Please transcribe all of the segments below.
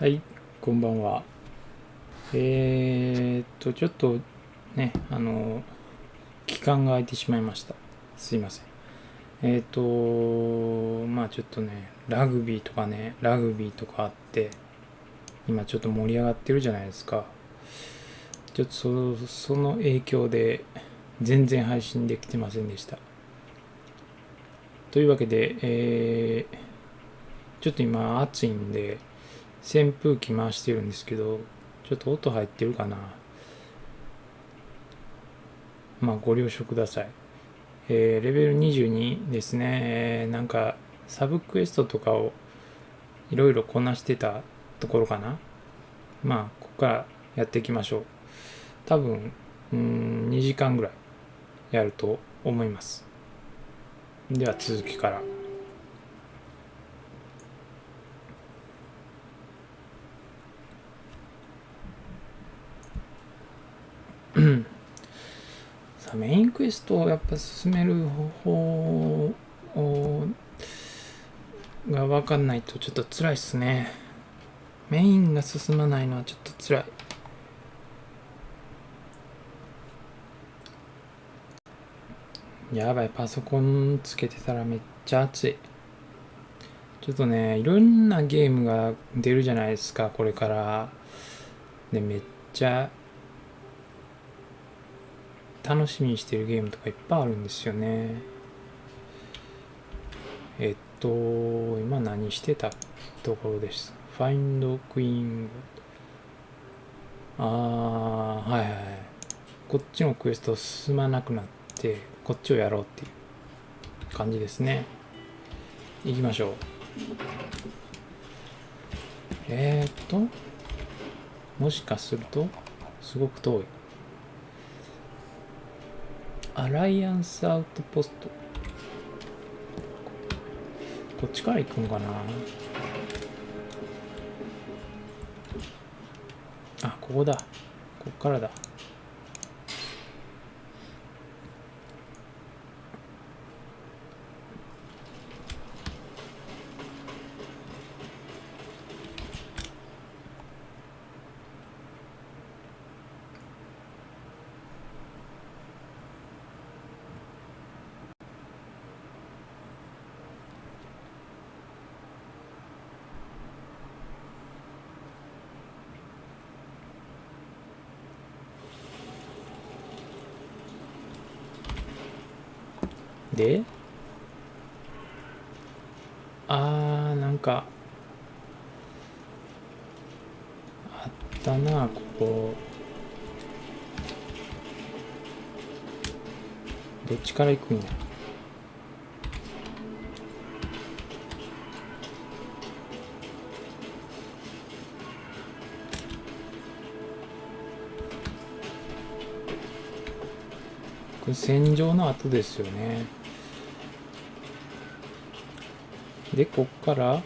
はい、こんばんは。ちょっとね、期間が空いてしまいました。すいません。ちょっとね、ラグビーとかあって、今ちょっと盛り上がってるじゃないですか。ちょっとその影響で全然配信できてませんでした。というわけで、ちょっと今暑いんで、扇風機回してるんですけど、ちょっと音入ってるかな。ご了承ください。レベル22ですね。なんかサブクエストとかをいろいろこなしてたところかな。ここからやっていきましょう。多分2時間ぐらいやると思います。では続きからさあ、メインクエストをやっぱ進める方法が分かんないとちょっと辛いっすね。メインが進まないのはちょっと辛い。やばい、パソコンつけてたらめっちゃ熱い。ちょっとね、いろんなゲームが出るじゃないですか、これから。で、めっちゃ楽しみにしてるゲームとかいっぱいあるんですよね。今何してたところです。Find Queen。はいはい。こっちのクエスト進まなくなって、こっちをやろうっていう感じですね。行きましょう。もしかすると、すごく遠い。アライアンスアウトポスト。こっちから行くんかな。あ、ここだ。こっからだ。で、なんかあったな、ここ。どっちから行くんや。これ戦場の後ですよね。で、こっから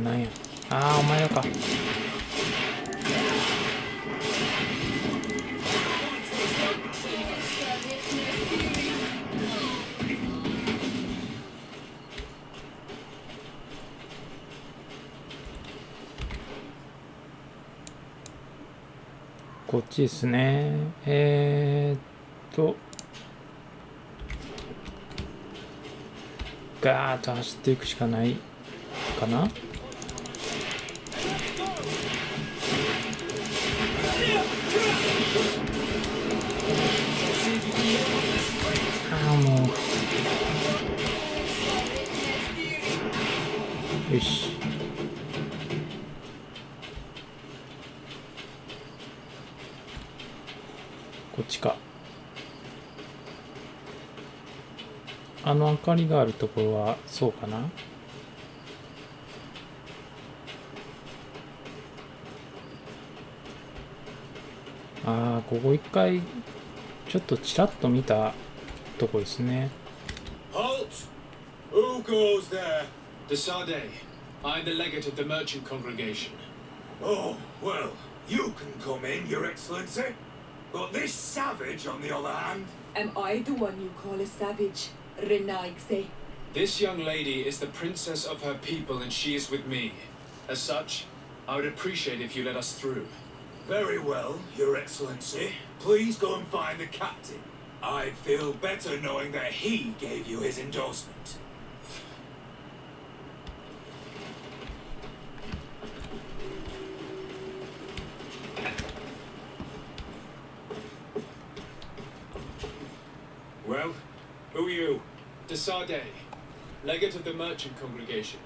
なんや。お前らか。こっちですね。ガーッと走っていくしかないかな。もうよし。こっちか。明かりがあるところはそうかな。ここ一回ちょっとちらっと見たとこですね。Halt! Who goes there? Desade. I'm the legate of the merchant congregation. Oh, well, you can come in, Your Excellency. But this savage, on the other hand... Am I the one you call a savage, Renaigse? This young lady is the princess of her people and she is with me. As such, I would appreciate if you let us through. Very well, Your Excellency. Please go and find the captain. I'd feel better knowing that he gave you his endorsement. Well, who are you? Desade, legate of the merchant congregation.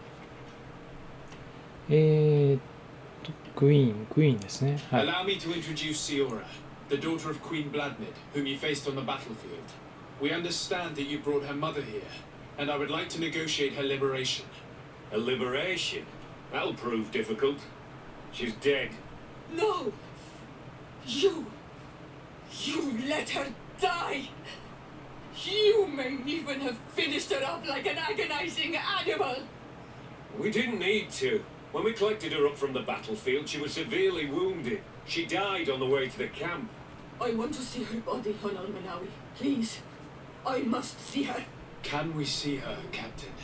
クイーンですね。はい。 Allow me to introduce Siora, the daughter of Queen Bladmid, whom you faced on the battlefield. We understand that you brought her mother here, and I would like to negotiate her liberation. A liberation? That'll prove difficult. She's dead. No! You let her die! You may even have finished her up like an agonizing animal! We didn't need to. When we collected her up from the battlefield, she was severely wounded. She died on the way to the camp. I want to see her body, Honor Manawi. Please. I must see her. Can we see her, Captain?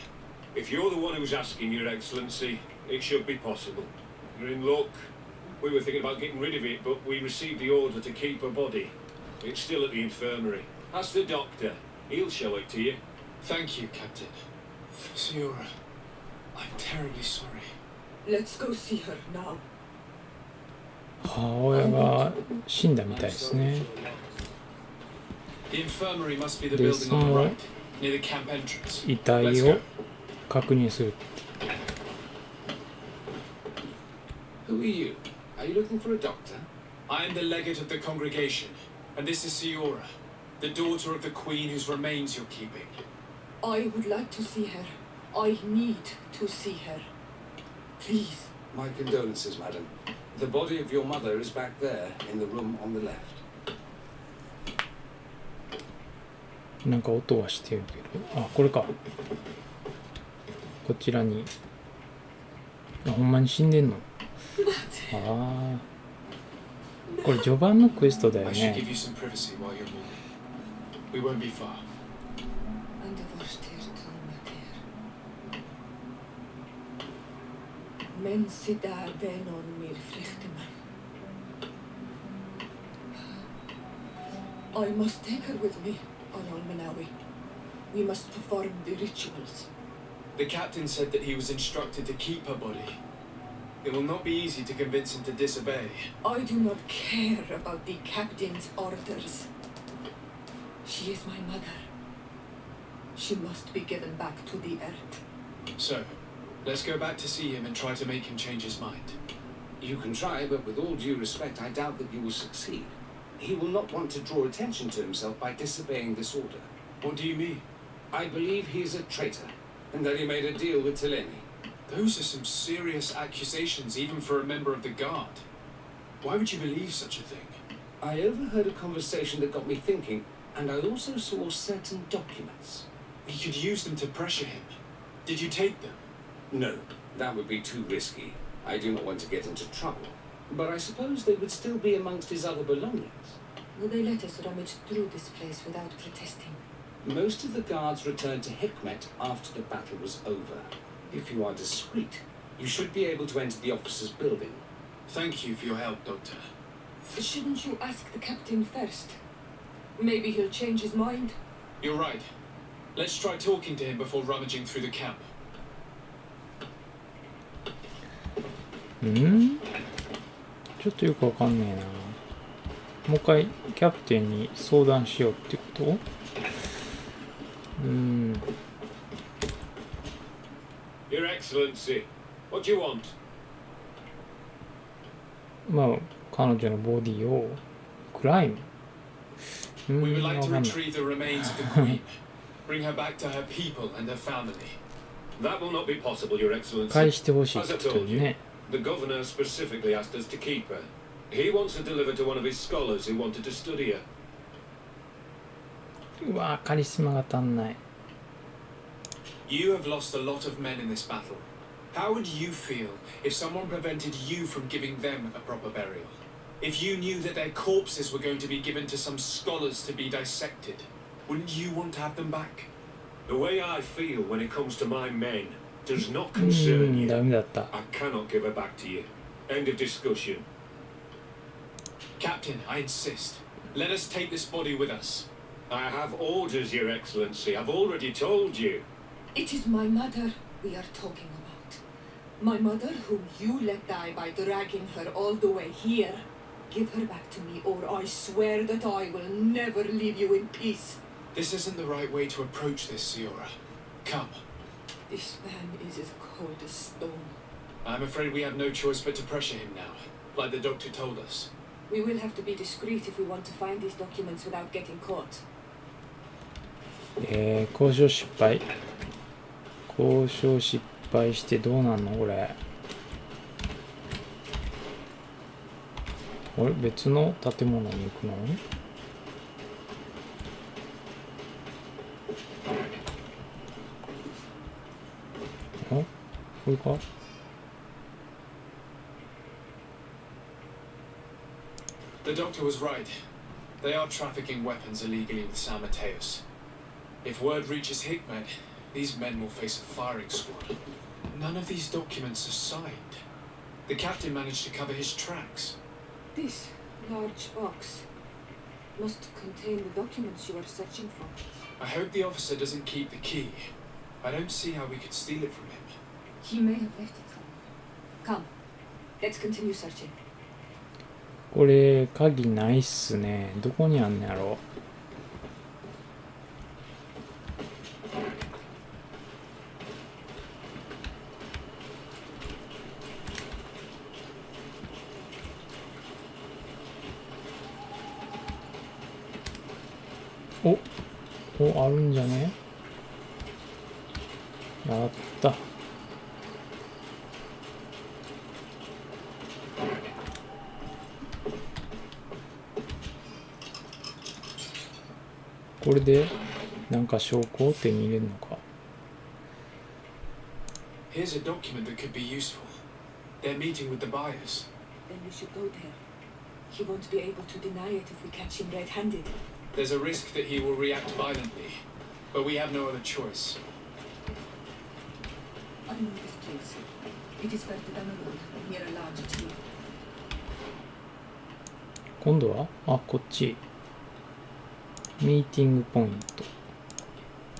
If you're the one who's asking, Your Excellency, it should be possible. You're in luck. We were thinking about getting rid of it, but we received the order to keep her body. It's still at the infirmary. Ask the doctor. He'll show it to you. Thank you, Captain. Siora, I'm terribly sorry. Let's go see her now. 母親が死んだみたいですね。 The infirmary must be the で、 building そ on the の right, near the camp entrance. 遺体 Let's を go. 確認する。 Who are you? Are you looking for a doctor? I am the legate of the congregation, and this is Siora, the daughter of the queen whose remains you're keeping. I would like to see her. I need to see her. Please. My condolences, madam. The body of your mother is back there, in the room on the left. なんか音はしてるけど。あ、これか。こちらに。あ、ほんまに死んでんの？ああ。これ序盤のクエストだよ I should give ね。 you some privacy while you're moving. We won't be far. And the Vorsteer Talmater. Men sidar venon mir frechteman. I must take her with me, Anol Manawi. We must perform the rituals. The captain said that he was instructed to keep her body. It will not be easy to convince him to disobey. I do not care about the captain's orders. She is my mother. She must be given back to the earth. So, let's go back to see him and try to make him change his mind. You can try, but with all due respect, I doubt that you will succeed. He will not want to draw attention to himself by disobeying this order. What do you mean? I believe he is a traitor, and that he made a deal with Teleni. Those are some serious accusations, even for a member of the guard. Why would you believe such a thing? I overheard a conversation that got me thinking, and I also saw certain documents. He could use them to pressure him. Did you take them? No, that would be too risky. I do not want to get into trouble. But I suppose they would still be amongst his other belongings. Will they let us rummage through this place without protesting? Most of the guards returned to Hikmet after the battle was over. If you are discreet, you should be able to enter the officer's building. Thank you for your help, Doctor. Shouldn't you ask the captain first? Maybe he'll change his mind. You're right. Let's try talking to him before rummaging through the camp. ん？ちょっとよくわかんねえな。もう一回キャプテンに相談しようってこと？Your Excellency, what do you want? まあ彼女のボディをクライム。We would わ like か to んない。 retrieve the remains of the queen. Bring her back to her people and her family. That will not be possible, Your Excellency. 返してほしいっ As て I こと told you, ね。 the governor specifically asked us to keep her. He wants to deliver to one of his scholars who wanted to study her. うわカリスマが足んない。 You have lost a lot of men in this battle. How would you feel if someone prevented you from giving them a proper burial? If you knew that their corpses were going to be given to some scholars to be dissected, wouldn't you want to have them back? The way I feel when it comes to my men does not う concern ん、ダ you. メだった。 I cannot give her back to you. End of discussion. Captain, I insist. Let us take this body with us. I have orders, Your Excellency. I've already told you. It is my mother we are talking about. My mother whom you let die by dragging her all the way here. Give her back to me, or I swear that I will never leave you in peace. This isn't the right way to approach this, Siora. Come. This man is as cold as stone. I'm afraid we have no choice but to pressure him now, like the doctor told us. We will have to be discreet if we want to find these documents without getting caught. 交渉失敗。交渉失敗してどうなんのこれ。あれ別の建物に行くの？あ、これか？ The doctor was right. They are trafficking weapons illegally with San Mateos. If word reaches Hikmet, these men will face a firing squad. None of these documents are signed. The captain managed to cover his tracks. This large box must contain the documents you are searching for. I hope the officer doesn't keep the key. I don't see how we could steal it from him. He may have left it somewhere. Come, let's continue searching. これ鍵ないっすね。どこにあんのやろ。お、あるんじゃね？やった。これでなんか証拠を手に入れるのか。Here's a document that could be useful. They're meeting with the buyers. Then we should go there. He won't be able to deny it if we catch him red-handed. There's a risk that he will react violently, but we have no other choice. I know this place. It is further down the road, near a large tree. 今度はこっち。ミーティングポイント。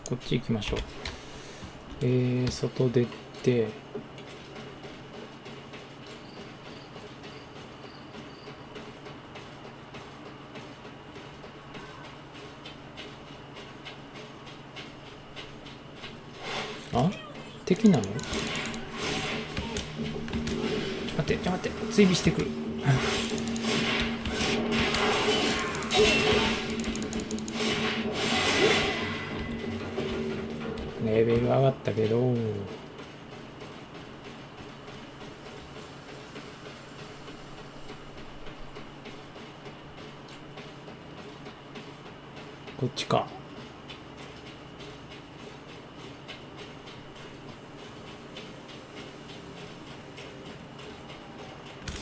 こっち行きましょう。外出て。あ、敵なの？待って、追尾してくる。レベル上がったけど、こっちか。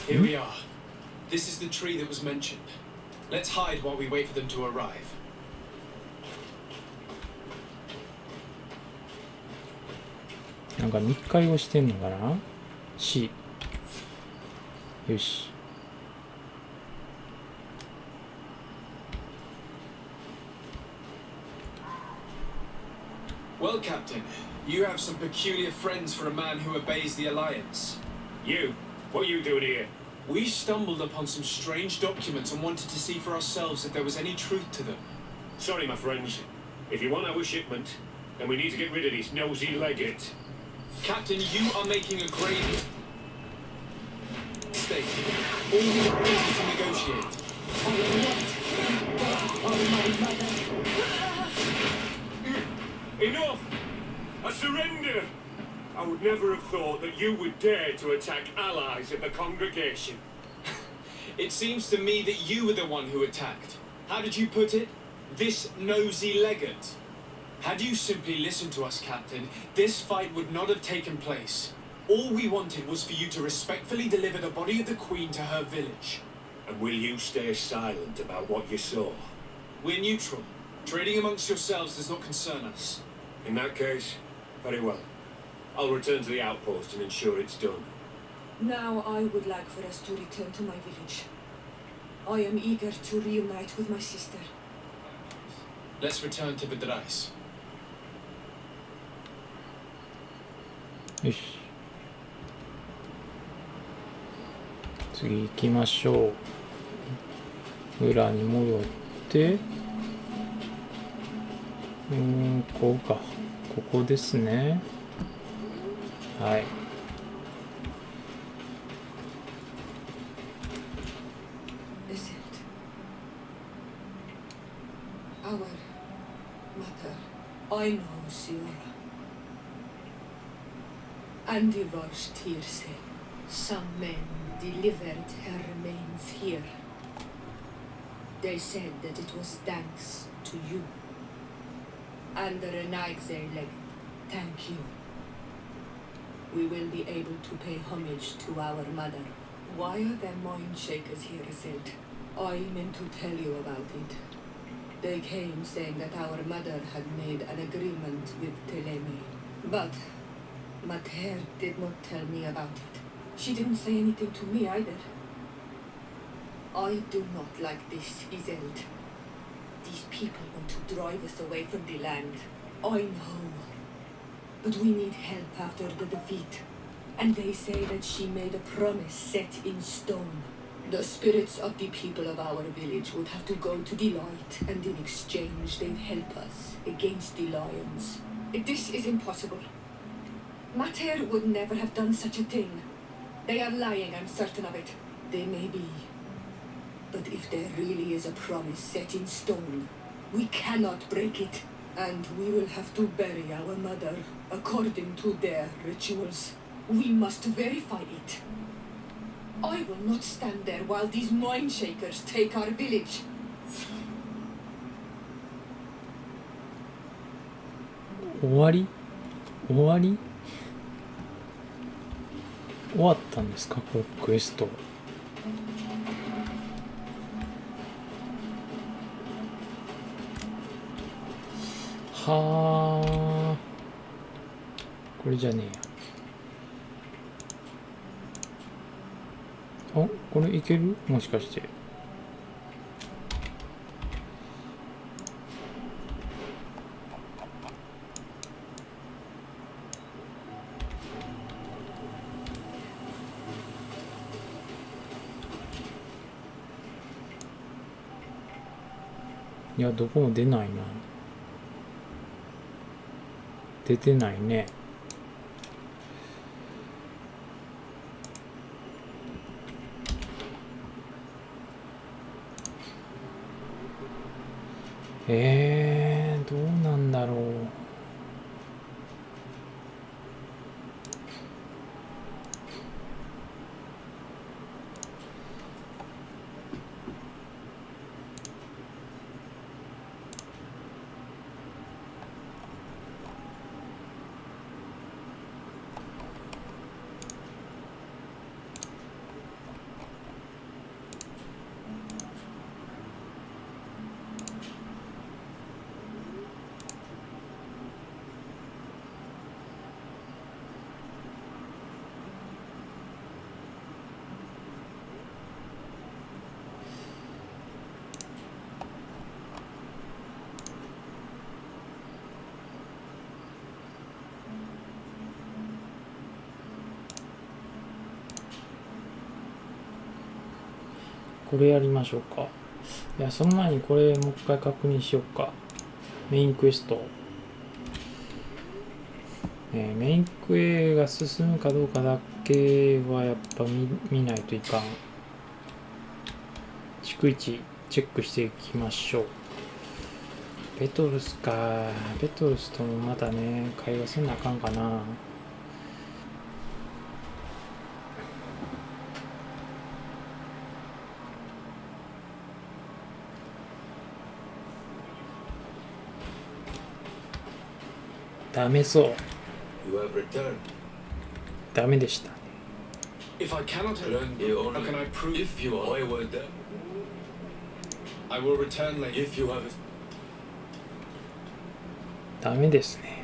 Here we are. This is the tree that was mentioned. Let's hide while we wait for them to arrive. なんか密会をしてんのかな？ C。よし。Well, Captain, you have some peculiar friends for a man who obeys the Alliance. You? What are you doing here? We stumbled upon some strange documents and wanted to see for ourselves if there was any truth to them. Sorry, my friends. If you want our shipment, then we need to get rid of this nosy legate. Captain, you are making a grave mistake. All we want is to negotiate. Enough! I surrender! I would never have thought that you would dare to attack allies of the congregation. It seems to me that you were the one who attacked. How did you put it? This nosy legate. Had you simply listened to us, Captain, this fight would not have taken place. All we wanted was for you to respectfully deliver the body of the Queen to her village. And will you stay silent about what you saw? We're neutral. Trading amongst yourselves does not concern us. In that case, very well. I'll return to the outpost and ensure it's done. Now I would like for us to return to my village. I am eager to reunite with my sister. Let's return to Vidrais. よし。次行きましょう。裏に戻って、こうか。ここですね。はい。Listen. Our mother, I know Siora. And the worst hearsay. Some men delivered her remains here. They said that it was thanks to you. And the Renaigzeleg, thank you. We will be able to pay homage to our mother. Why are there mind shakers here, Iselt? I meant to tell you about it. They came saying that our mother had made an agreement with Teleme. But Mater did not tell me about it. She didn't say anything to me either. I do not like this, Iselt. These people want to drive us away from the land. I know. But we need help after the defeat. And they say that she made a promise set in stone. The spirits of the people of our village would have to go to the light, and in exchange they'd help us against the lions. This is impossible. Mater would never have done such a thing. They are lying, I'm certain of it. They may be. But if there really is a promise set in stone, we cannot break it. And we will have to bury our mother according to their rituals. We must verify it. I will not stand there while these mind shakers take our village. 終わり終わったんですか、これクエスト。はあ、これじゃねえや。あ、これいける？もしかして。いや、どこも出ないな。出てないね。どうなんだろう。これやりましょうか。いや、その前にこれもう一回確認しようか。メインクエスト。メインクエが進むかどうかだけはやっぱ見ないといかん。逐一チェックしていきましょう。ペトルスか。ペトルスともまたね、会話せなあかんかな。ダメそう。You have returned. ダメでしたね。 If I cannot learn, You how can I prove? If you are, I were there. I will return later. If you have, ダメですね。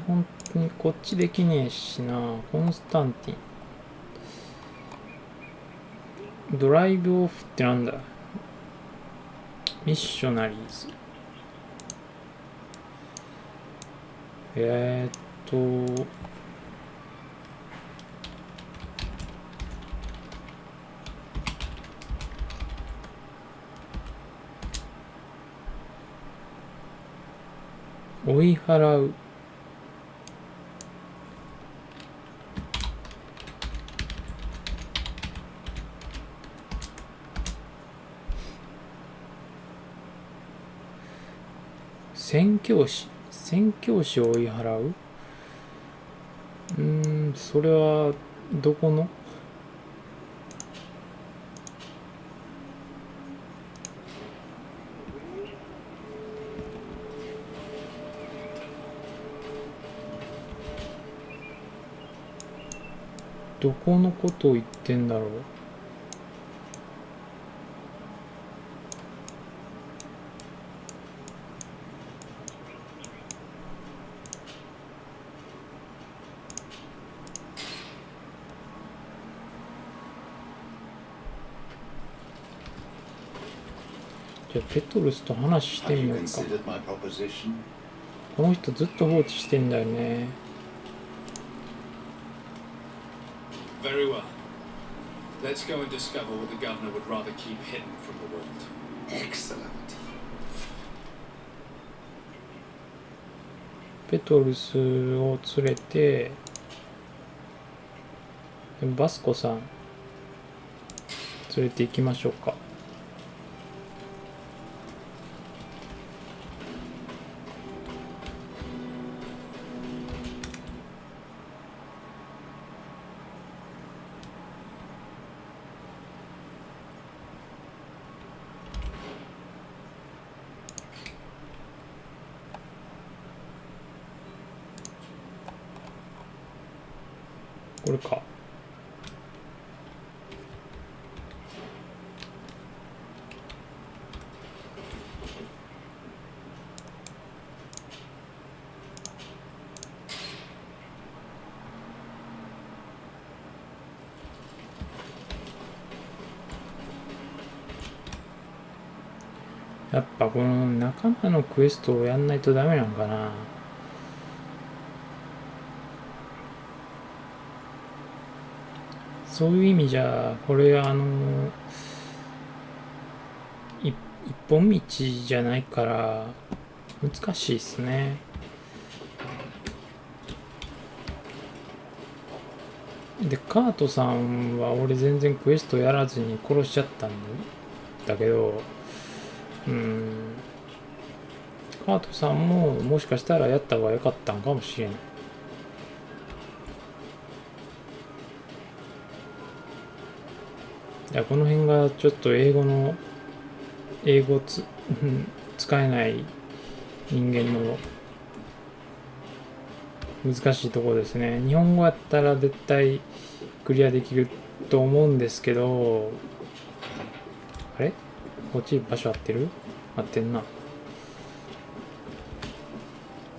本当にこっちできねえしな。コンスタンティン。ドライブオフってなんだ。ミッショナリーズ。追い払う。宣教師を追い払う。それはどこの？どこのことを言ってんだろう。じゃあペトルスと話してみようか。この人ずっと放置してんだよね。Very well. Let's go and discover what the governor would rather keep hidden from the world. Excellent. ペトルスを連れて、バスコさん連れて行きましょうか。これか。やっぱこの仲間のクエストをやんないとダメなのかな。そういう意味じゃこれ一本道じゃないから難しいっすね。でカートさんは俺全然クエストやらずに殺しちゃったんだけど、カートさんももしかしたらやった方が良かったんかもしれない。いやこの辺がちょっと英語使えない人間の難しいところですね。日本語やったら絶対クリアできると思うんですけど、あれ？こっち場所合ってる？合ってんな。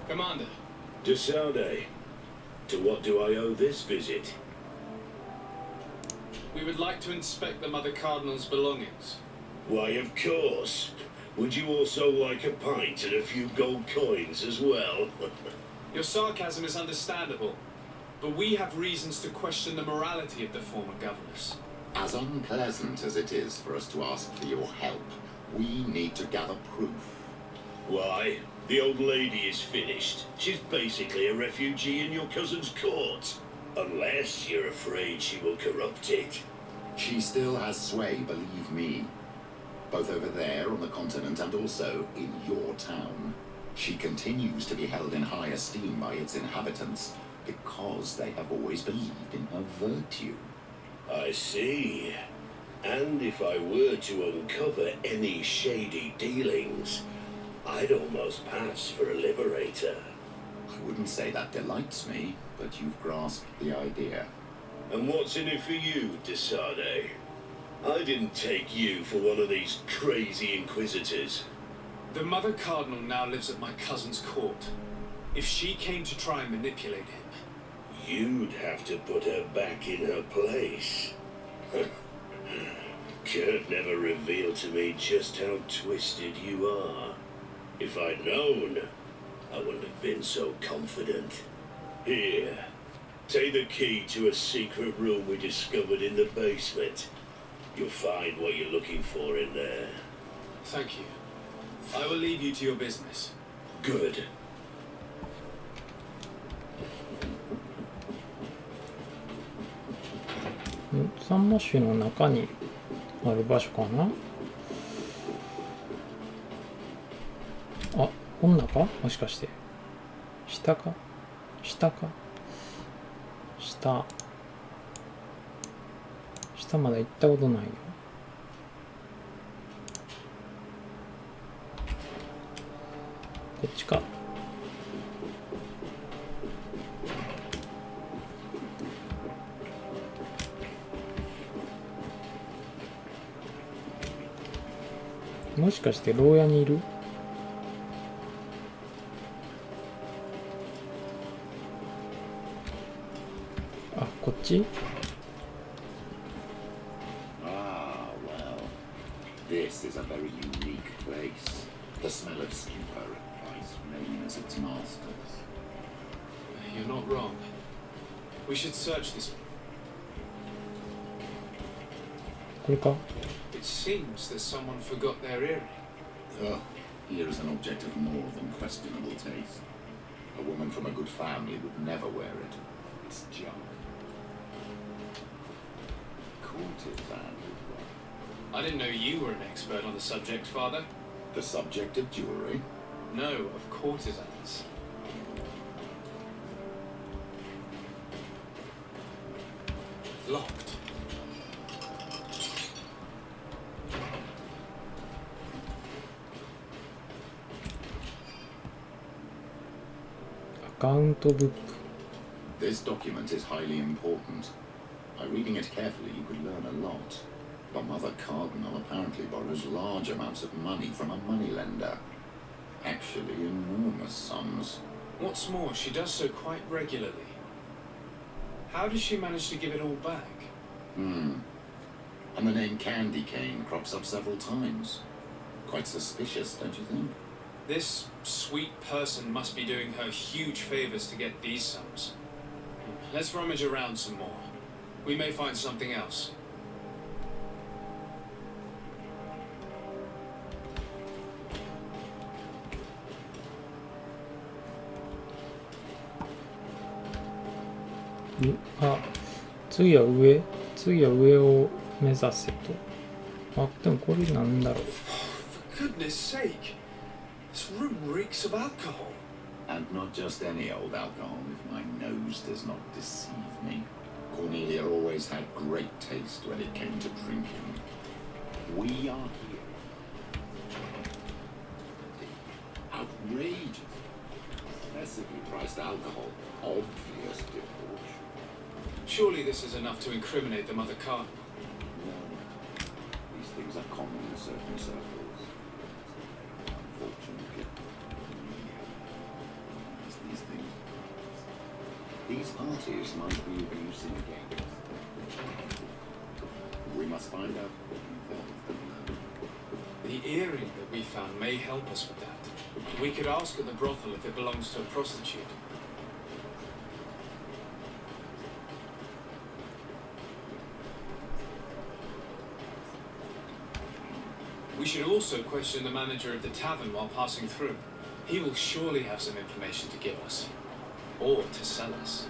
Commander. Desaude, to what do I owe this visit? We would like to inspect the Mother Cardinal's belongings. Why, of course. Would you also like a pint and a few gold coins as well? Your sarcasm is understandable, but we have reasons to question the morality of the former governors. As unpleasant as it is for us to ask for your help, we need to gather proof. Why? The old lady is finished. She's basically a refugee in your cousin's court. Unless you're afraid she will corrupt it. She still has sway, believe me. Both over there on the continent and also in your town. She continues to be held in high esteem by its inhabitants because they have always believed in her virtue. I see. And if I were to uncover any shady dealings, I'd almost pass for a liberator. I wouldn't say that delights me, but you've grasped the idea. And what's in it for you, Desade? I didn't take you for one of these crazy inquisitors. The Mother Cardinal now lives at my cousin's court. If she came to try and manipulate him... You'd have to put her back in her place. Kurt never revealed to me just how twisted you are. If I'd known, I wouldn't have been so confident. Here, take the key to a secret room we discovered in the basement. You'll find what you're looking for in there. Thank you. I will leave you to your business. Good. サンマッシュの中にある場所かな。あ、こんなかもしかして。下か下か下。下まだ行ったことないよ。こっちか。もしかして牢屋にいる？あ、こっち？ Ah, well. This is a very unique place. The smell of stupor implies rain as its masters. You're not wrong. We should search this. これか？ It seems that someone forgot their earring. Oh, here is an object of more than questionable taste. A woman from a good family would never wear it. It's junk. Courtesan. I didn't know you were an expert on the subject, Father. The subject of jewelry? No, of courtesans. Locked. アカウントブック。 This document is highly important. By reading it carefully, you could learn a lot. The Mother Cardinal apparently borrows large amounts of money from a moneylender. Actually, enormous sums. What's more, she does so quite regularly. How does she manage to give it all back? And the name Candy Cane crops up several times. Quite suspicious, don't you think? This sweet person must be doing her huge favors to get these sums. Let's rummage around some more. We may find something else.あ、次は上を目指せと。あ、でもこれなんだろう。 For goodness sake! This room reeks of alcohol. And not just any old alcohol, if my nose does not deceive me. Cornelia always had great taste when it came to drinking. We are here. Outrageous. Excessively priced alcohol. Obvious debauch. Surely this is enough to incriminate the Mother Cardinal. No. These things are common in certain circles. Unfortunately. These things. These parties might be abusive again. We must find out what involved them. The earring that we found may help us with that. We could ask at the brothel if it belongs to a prostitute. We should also question the manager of the tavern while passing through. He will surely have some information to give us. Or to sell us.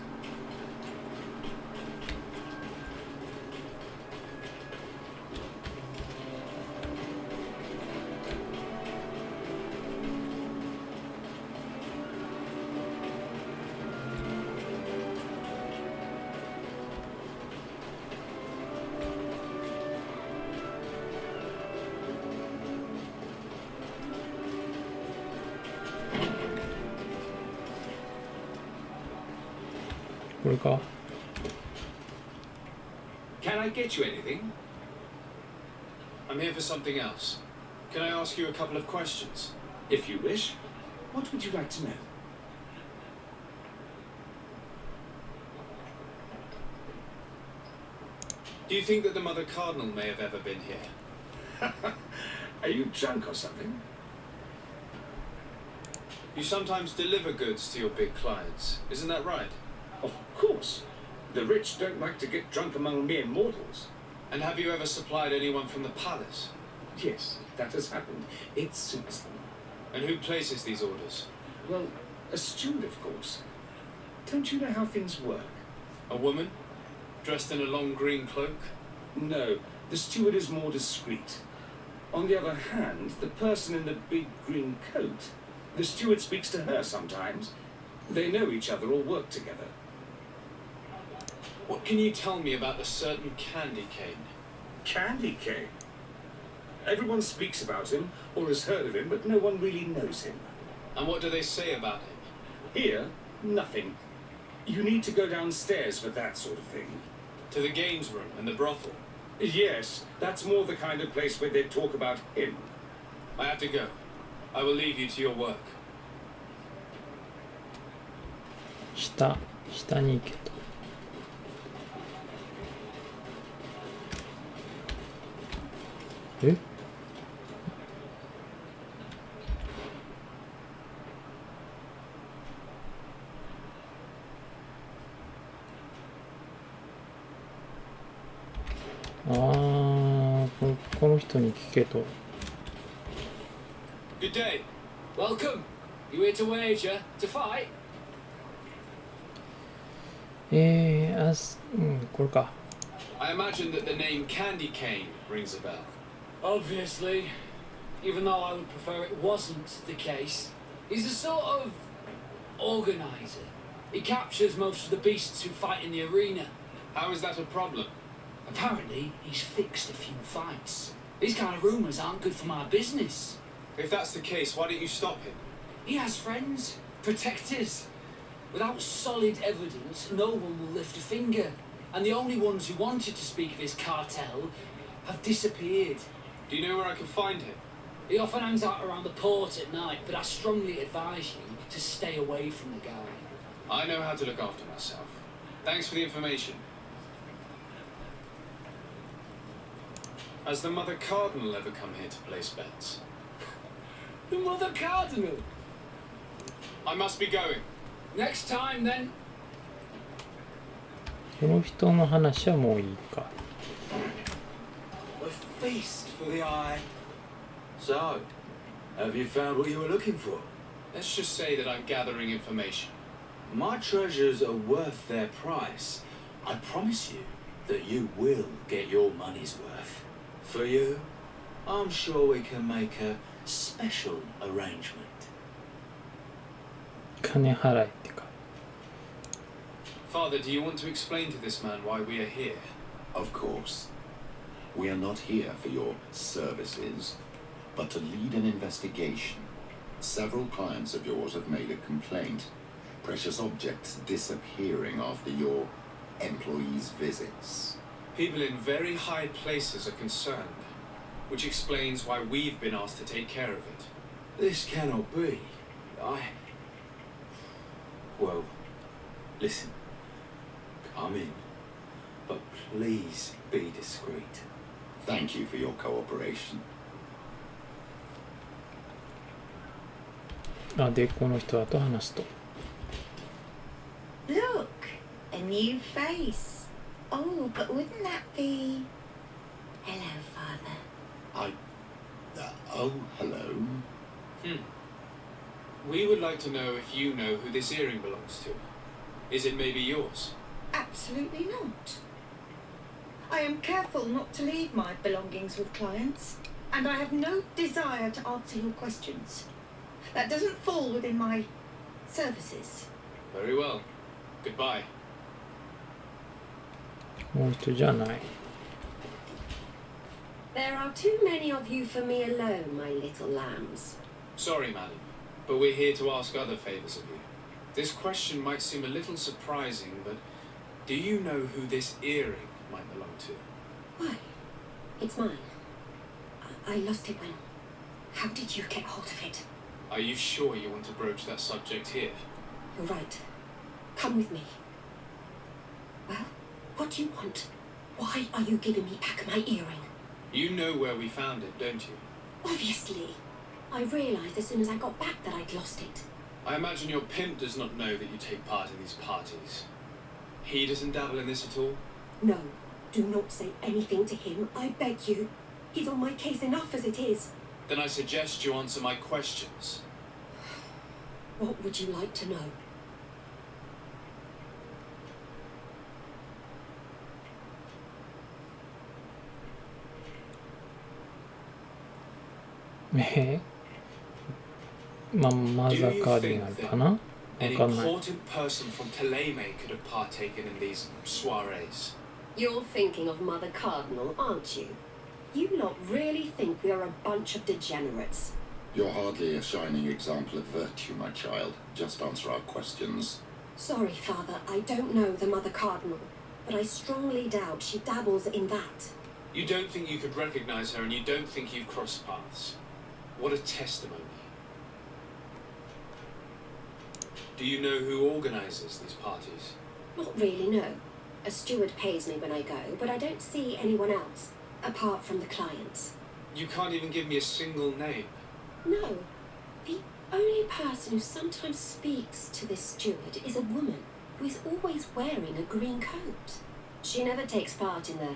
これか。 Can I get you anything? I'm here for something else. Can I ask you a couple of questions? If you wish. What would you like to know? Do you think that the Mother Cardinal may have ever been here? Are you drunk or something? You sometimes deliver goods to your big clients, isn't that right? Of course. The rich don't like to get drunk among mere mortals. And have you ever supplied anyone from the palace? Yes, that has happened. It suits them. And who places these orders? Well, a steward, of course. Don't you know how things work? A woman? Dressed in a long green cloak? No, the steward is more discreet. On the other hand, the person in the big green coat, the steward speaks to her sometimes. They know each other or work together. What can you tell me about a certain candy cane? Candy cane. Everyone speaks about him or has heard of him, but no one really knows him. And what do they say about him? Here, nothing. You need to go downstairs for that sort of thing. To the games room and the brothel? Yes, that's more the kind of place where they talk about him. I have to go. I will leave you to your work. 下に行けと。え？この人に聞けと。 Good day. Welcome. You here to wager? To fight? これか。 I imagine that the name Candy Cane rings a bell. Obviously. Even though I would prefer it wasn't the case. He's a sort of organizer. He captures most of the beasts who fight in the arena. How is that a problem? Apparently, he's fixed a few fights. These kind of rumors aren't good for my business. If that's the case, why don't you stop him? He has friends, protectors. Without solid evidence, no one will lift a finger. And the only ones who wanted to speak of his cartel have disappeared. Do you know where I can find him? He often hangs out around the port at night, but I strongly advise you to stay away from the guy. I know how to look after myself. Thanks for the information. Has the Mother Cardinal ever come here to place bets? The Mother Cardinal! I must be going. Next time, then. この人の話はもういいか。 A feast for the eye. So, have you found what you were looking for? Let's just say that I'm gathering information. My treasures are worth their price. I promise you that you will get your money's worth. For you, I'm sure we can make a special arrangement. 金払いってか。 Father, do you want to explain to this man why we are here? Of course. We are not here for your services, but to lead an investigation. Several clients of yours have made a complaint. Precious objects disappearing after your employees' visits. People in very high places are concerned, which explains why we've been asked to take care of it. This cannot be. Well, listen. Come in, but please be discreet. Thank you for your cooperation. で、この人だと話すと。 Look, a new face. Oh, but wouldn't that be... Hello, Father. Oh, hello. We would like to know if you know who this earring belongs to. Is it maybe yours? Absolutely not. I am careful not to leave my belongings with clients, and I have no desire to answer your questions. That doesn't fall within my services. Very well. Goodbye. この人じゃない。 There are too many of you for me alone, my little lambs. Sorry, madam, but we're here to ask other favors of you. This question might seem a little surprising, but Do you know who this earring might belong to? Why? It's mine. I lost it when... How did you get hold of it? Are you sure you want to broach that subject here? You're right. Come with me. Well, what do you want? Why are you giving me back my earring? You know where we found it, don't you? Obviously. I realised as soon as I got back that I'd lost it. I imagine your pimp does not know that you take part in these parties. He doesn't dabble in this at all? No, do not say anything to him, I beg you. He's on my case enough as it is. Then I suggest you answer my questions. What would you like to know?まさかになるかなわ An かんない。 important person from Teleme could have partaken in these soirees. You're thinking of Mother Cardinal, aren't you? You lot really think we are a bunch of degenerates. You're hardly a shining example of virtue, my child. Just answer our questions. Sorry, Father, I don't know the Mother Cardinal, but I strongly doubt she dabbles in that. You don't think you could recognize her, and you don't think you've crossed paths. What a testimony. Do you know who organizes these parties? Not really, no. A steward pays me when I go, but I don't see anyone else, apart from the clients. You can't even give me a single name. No. The only person who sometimes speaks to this steward is a woman who is always wearing a green coat. She never takes part in the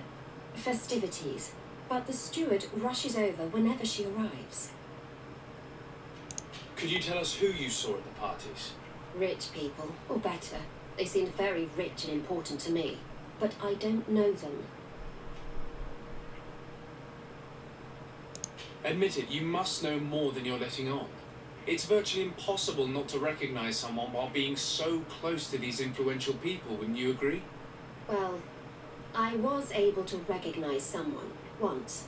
festivities, but the steward rushes over whenever she arrives. Could you tell us who you saw at the parties? Rich people, or better. They seemed very rich and important to me, but I don't know them. Admit it, you must know more than you're letting on. It's virtually impossible not to recognize someone while being so close to these influential people, wouldn't you agree? Well, I was able to recognize someone, once.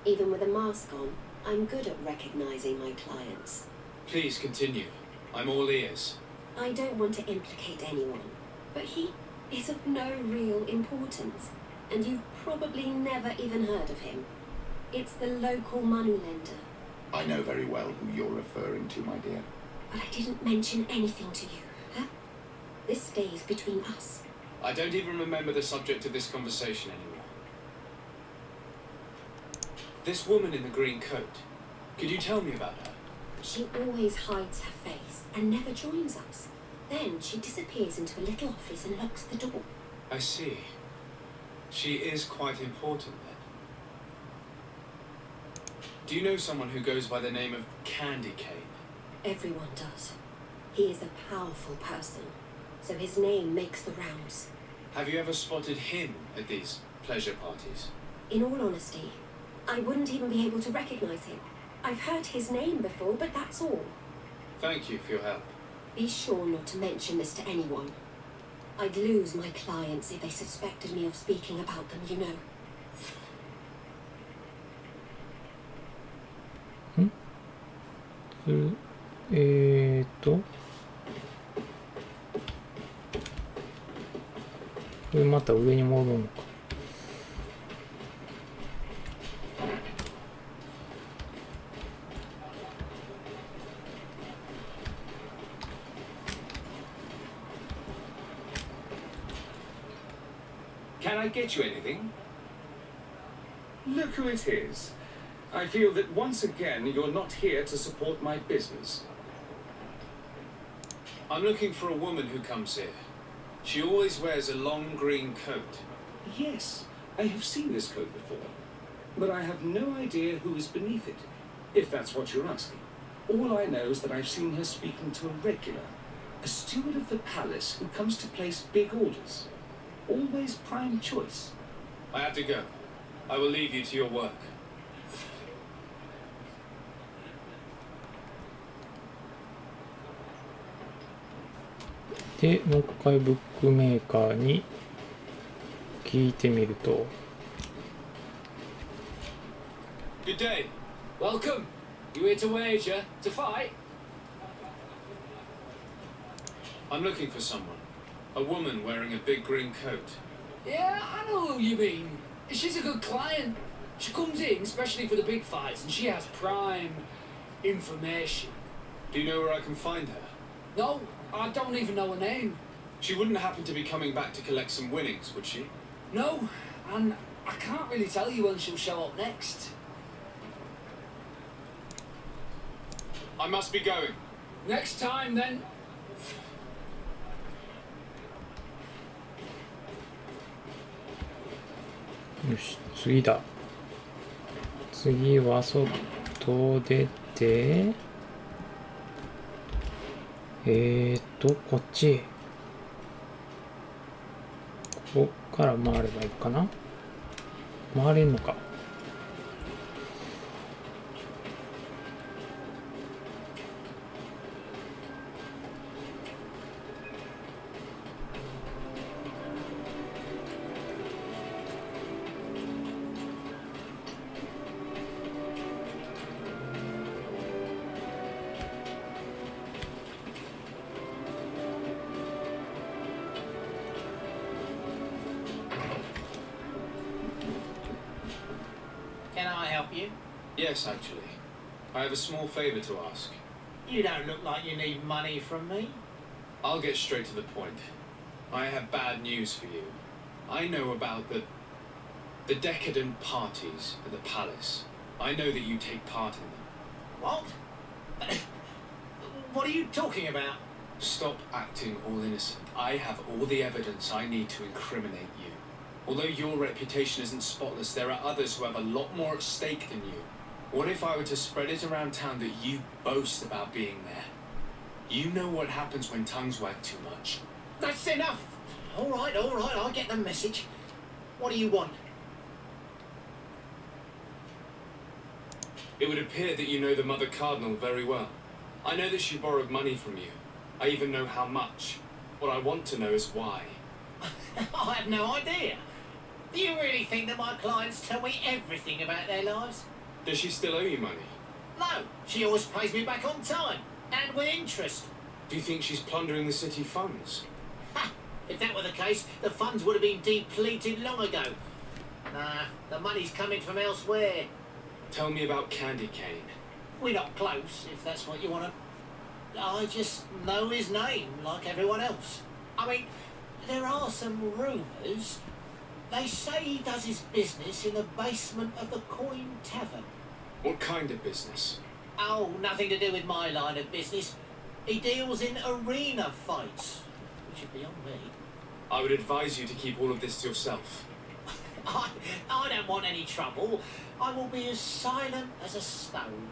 Even with a mask on, I'm good at recognizing my clients. Please continue. I'm all ears. I don't want to implicate anyone, but he is of no real importance, and you've probably never even heard of him. It's the local moneylender. I know very well who you're referring to, my dear. But I didn't mention anything to you, huh? This stays between us. I don't even remember the subject of this conversation anymore. This woman in the green coat, could you tell me about her? She always hides her face and never joins us. Then she disappears into a little office and locks the door. I see. She is quite important then. Do you know someone who goes by the name of Candy Cane? Everyone does. He is a powerful person, so his name makes the rounds. Have you ever spotted him at these pleasure parties? In all honesty, I wouldn't even be able to recognize him. I've heard his name before, but that's all. Thank you for your help. Be sure not to mention this to anyone. I'd lose my clients if they suspected me of speaking about them, you know. これまた上に戻るのか。Can I get you anything? Look who it is. I feel that once again you're not here to support my business. I'm looking for a woman who comes here. She always wears a long green coat. Yes, I have seen this coat before, but I have no idea who is beneath it, if that's what you're asking. All I know is that I've seen her speaking to a regular, a steward of the palace who comes to place big orders. Always prime choice. I have to go. I will leave you to your work. で、もう一回ブックメーカーに聞いてみると。Good day. Welcome. You here to wager? To fight? I'm looking for someone. A woman wearing a big green coat. Yeah, I know who you mean. She's a good client. She comes in, especially for the big fights, and she has prime information. Do you know where I can find her? No, I don't even know her name. She wouldn't happen to be coming back to collect some winnings, would she? No, and I can't really tell you when she'll show up next. I must be going. Next time, then. よし、次だ。次は外出て、こっち。ここから回ればいいかな？回れんのか。Can I help you? Yes, actually. I have a small favor to ask. You don't look like you need money from me. I'll get straight to the point. I have bad news for you. I know about the decadent parties at the palace. I know that you take part in them. What? What are you talking about? Stop acting all innocent. I have all the evidence I need to incriminate you. Although your reputation isn't spotless, there are others who have a lot more at stake than you. What if I were to spread it around town that you boast about being there? You know what happens when tongues wag too much. That's enough. All right, I get the message. What do you want? It would appear that you know the Mother Cardinal very well. I know that she borrowed money from you. I even know how much. What I want to know is why. I have no idea. Do you really think that my clients tell me everything about their lives? Does she still owe you money? No, she always pays me back on time, and with interest. Do you think she's plundering the city funds? Ha! If that were the case, the funds would have been depleted long ago. Nah, the money's coming from elsewhere. Tell me about Candy Cane. We're not close, if that's what you want to... I just know his name, like everyone else. I mean, there are some rumours. They say he does his business in the basement of the Coin Tavern. What kind of business? Oh, nothing to do with my line of business. He deals in arena fights, which would be on me. I would advise you to keep all of this to yourself. I don't want any trouble. I will be as silent as a stone.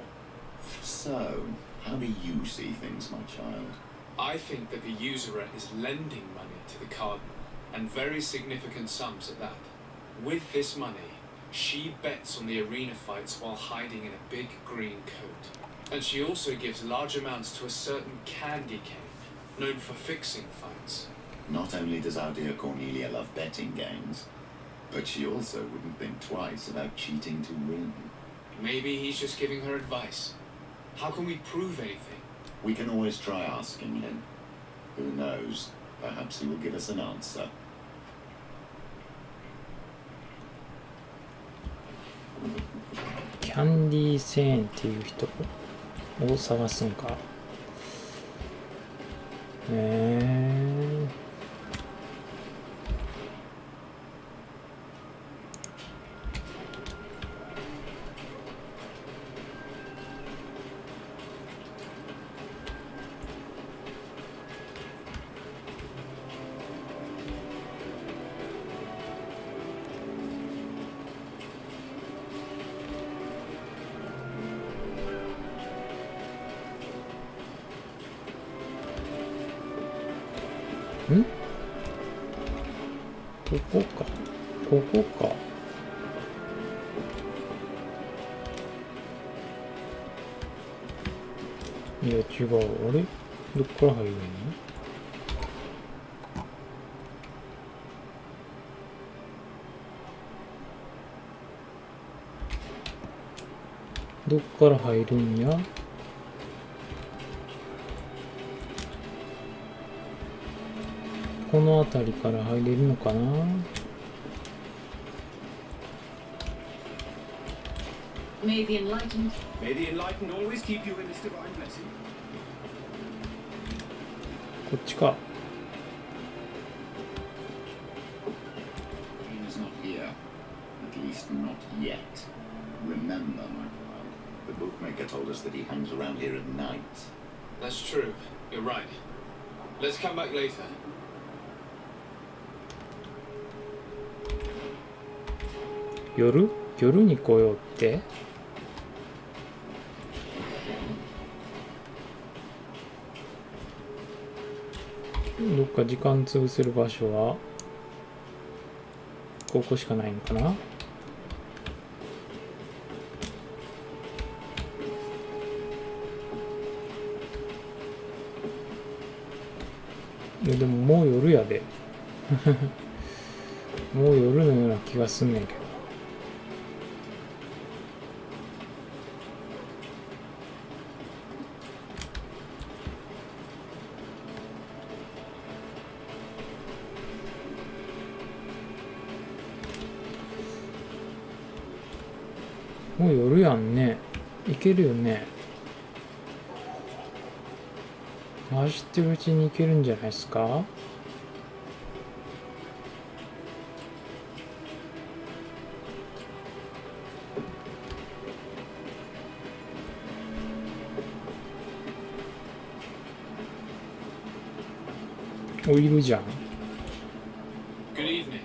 So, how do you see things, my child? I think that the usurer is lending money to the Cardinal, and very significant sums at that. With this money, she bets on the arena fights while hiding in a big green coat. And she also gives large amounts to a certain Candy Cane, known for fixing fights. Not only does our dear Cornelia love betting games, but she also wouldn't think twice about cheating to win. Maybe he's just giving her advice. How can we prove anything? We can always try asking him. Who knows? Perhaps he will give us an answer. Candy Cane っていう人を探すんか。ここか。ここか。いや、違う。あれどっから入るの？どっから入るんや？この辺りから入れるのかな。May the enlightened always keep you in this divine blessing. こっちか。He is not here. At least not yet. Remember, my child, the bookmaker told us that he hangs around here at night. That's true. You're right. Let's come back later. 夜に来ようって。どっか時間潰せる場所はここしかないのかな。でももう夜やでもう夜のような気がすんねんけど。もう夜やんね。行けるよね。走ってるうちに行けるんじゃないですか。お、いるじゃん。Good evening.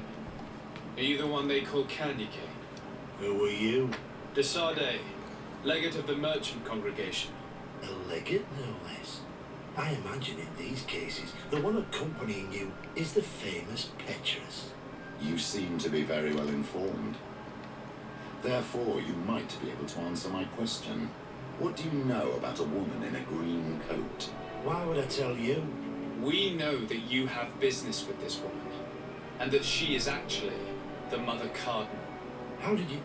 Are you the one they call Candy Cane? Who are you? Desade, legate of the merchant congregation. A legate, no less. I imagine in these cases, the one accompanying you is the famous Petrus. You seem to be very well informed. Therefore, you might be able to answer my question. What do you know about a woman in a green coat? Why would I tell you? We know that you have business with this woman, and that she is actually the Mother Cardinal. How did you...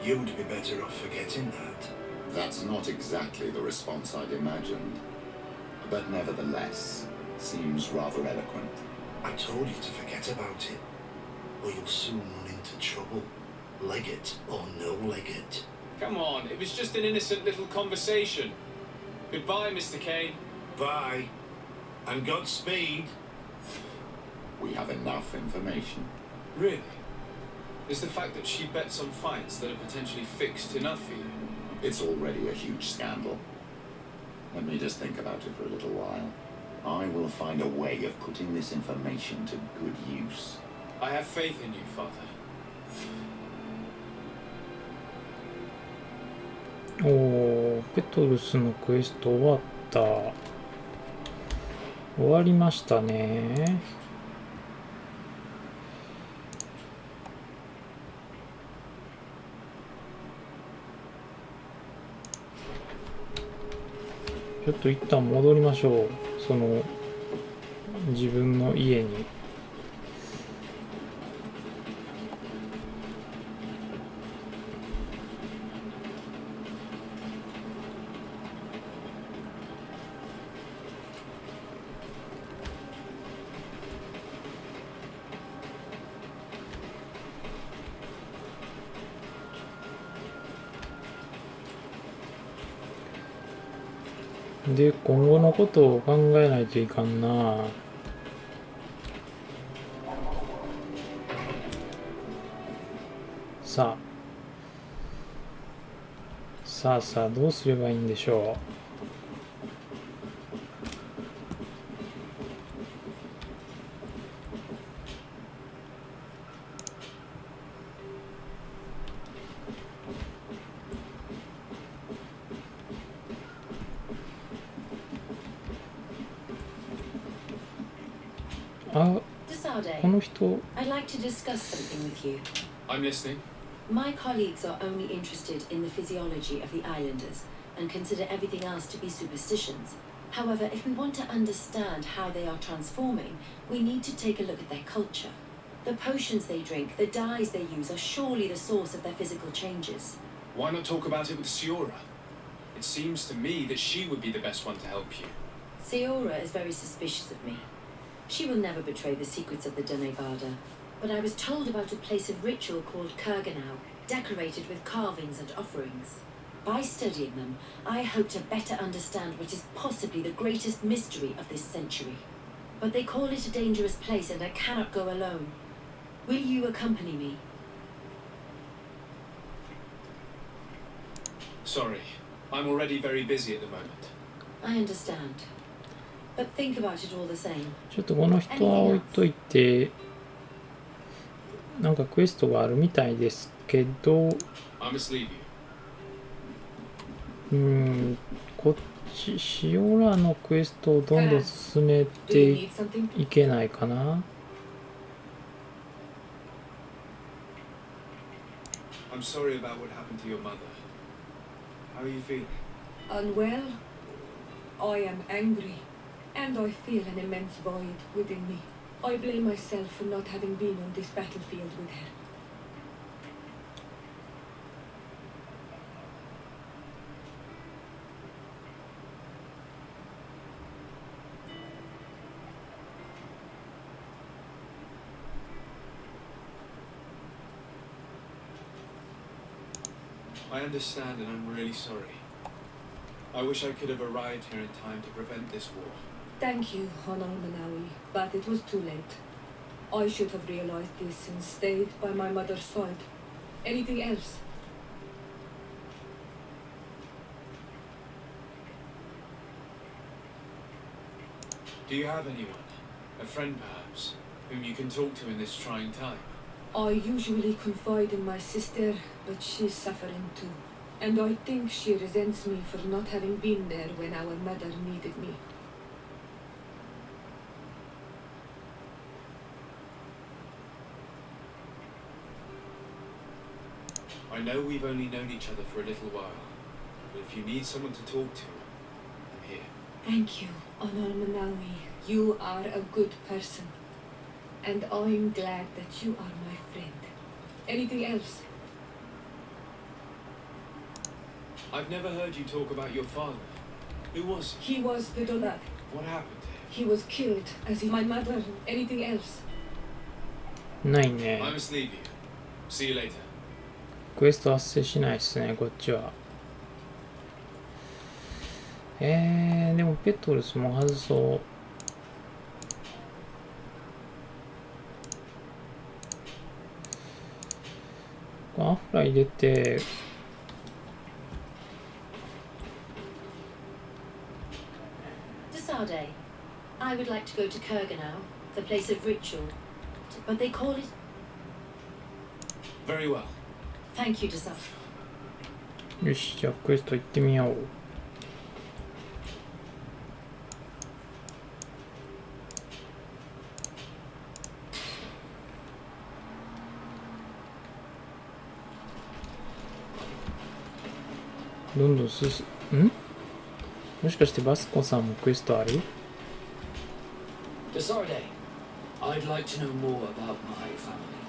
You'd be better off forgetting that. That's not exactly the response I'd imagined. But nevertheless, seems rather eloquent. I told you to forget about it, or you'll soon run into trouble. Legate or no legate. Come on, it was just an innocent little conversation. Goodbye, Mr. Kane. Bye. And Godspeed. We have enough information. Really? Is the fact that she bets on fights that are potentially fixed enough for you? It's already a huge scandal. Let me just think about it for a little while. I will find a way of putting this information to good use. I have faith in you, Father. おー、ペトルスのクエスト終わった。終わりましたね。ちょっと一旦戻りましょう。その自分の家に。で、今後のことを考えないといかんな。さあ、どうすればいいんでしょう。あ、この人。I'd like to discuss something with you. I'm listening. My colleagues are only interested in the physiology of the islanders and consider everything else to be superstitions. However, if we want to understand how they are transforming, we need to take a look at their culture. The potions they drink, the dyes they use are surely the source of their physical changes. Why not talk about it with Siora? It seems to me that she would be the best one to help you. Seora is very suspicious of me. She will never betray the secrets of the Denevada, but I was told about a place of ritual called Kurganau, decorated with carvings and offerings. By studying them, I hope to better understand what is possibly the greatest mystery of this century. But they call it a dangerous place and I cannot go alone. Will you accompany me? Sorry, I'm already very busy at the moment. I understand. But think about it all the same. ちょっとこの人は置いといて、なんかクエストがあるみたいですけど、I must leave you. こっちシオラのクエストをどんどん進めていけないかな。I'm sorry about what happened to your mother. How are you feeling? Unwell? I am angry, and I feel an immense void within me. I blame myself for not having been on this battlefield with her. I understand and I'm really sorry. I wish I could have arrived here in time to prevent this war. Thank you, Honor Manawi, but it was too late. I should have realized this and stayed by my mother's side. Anything else? Do you have anyone, a friend perhaps, whom you can talk to in this trying time? I usually confide in my sister, but she's suffering too. And I think she resents me for not having been there when our mother needed me. I know we've only known each other for a little while, but if you need someone to talk to, I'm here. Thank you, Honor Manawi. You are a good person. And I'm glad that you are my friend. Anything else? I've never heard you talk about your father. Who was he? He was the Dolad. What happened to him? He was killed, as is my mother. Anything else? ないね。 I must leave you. See you later. クエスト発生しないですね、こっちは。でもペトルスも外そう。アフラ入れて、Desade, I would like to go to Kurganau, the place of ritual, but they call it... Very well. Thank you, Desade. よし、じゃあクエスト行ってみよう。どんどんもしかしてバスコさんもクエストある？ Desade, I'd like to know more about my family.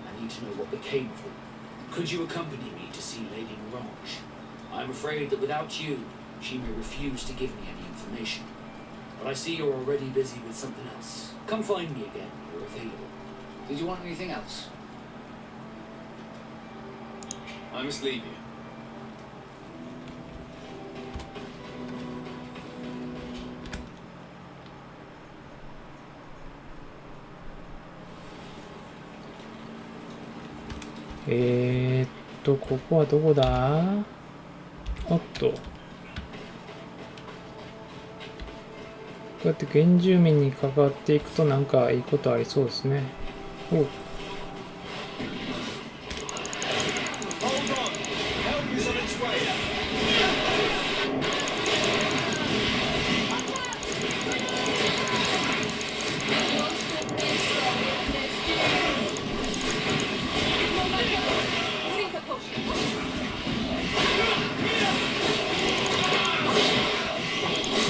I need to know what became of them. Could you accompany me to see Lady Mirage? I'm afraid that without you, she may refuse to give me any information. But I see you're already busy with something else. Come find me again when you're available. Did you want anything else? I must leave you. ?ここはどこだ？おっと。こうやって原住民に関わっていくとなんかいいことありそうですね。お。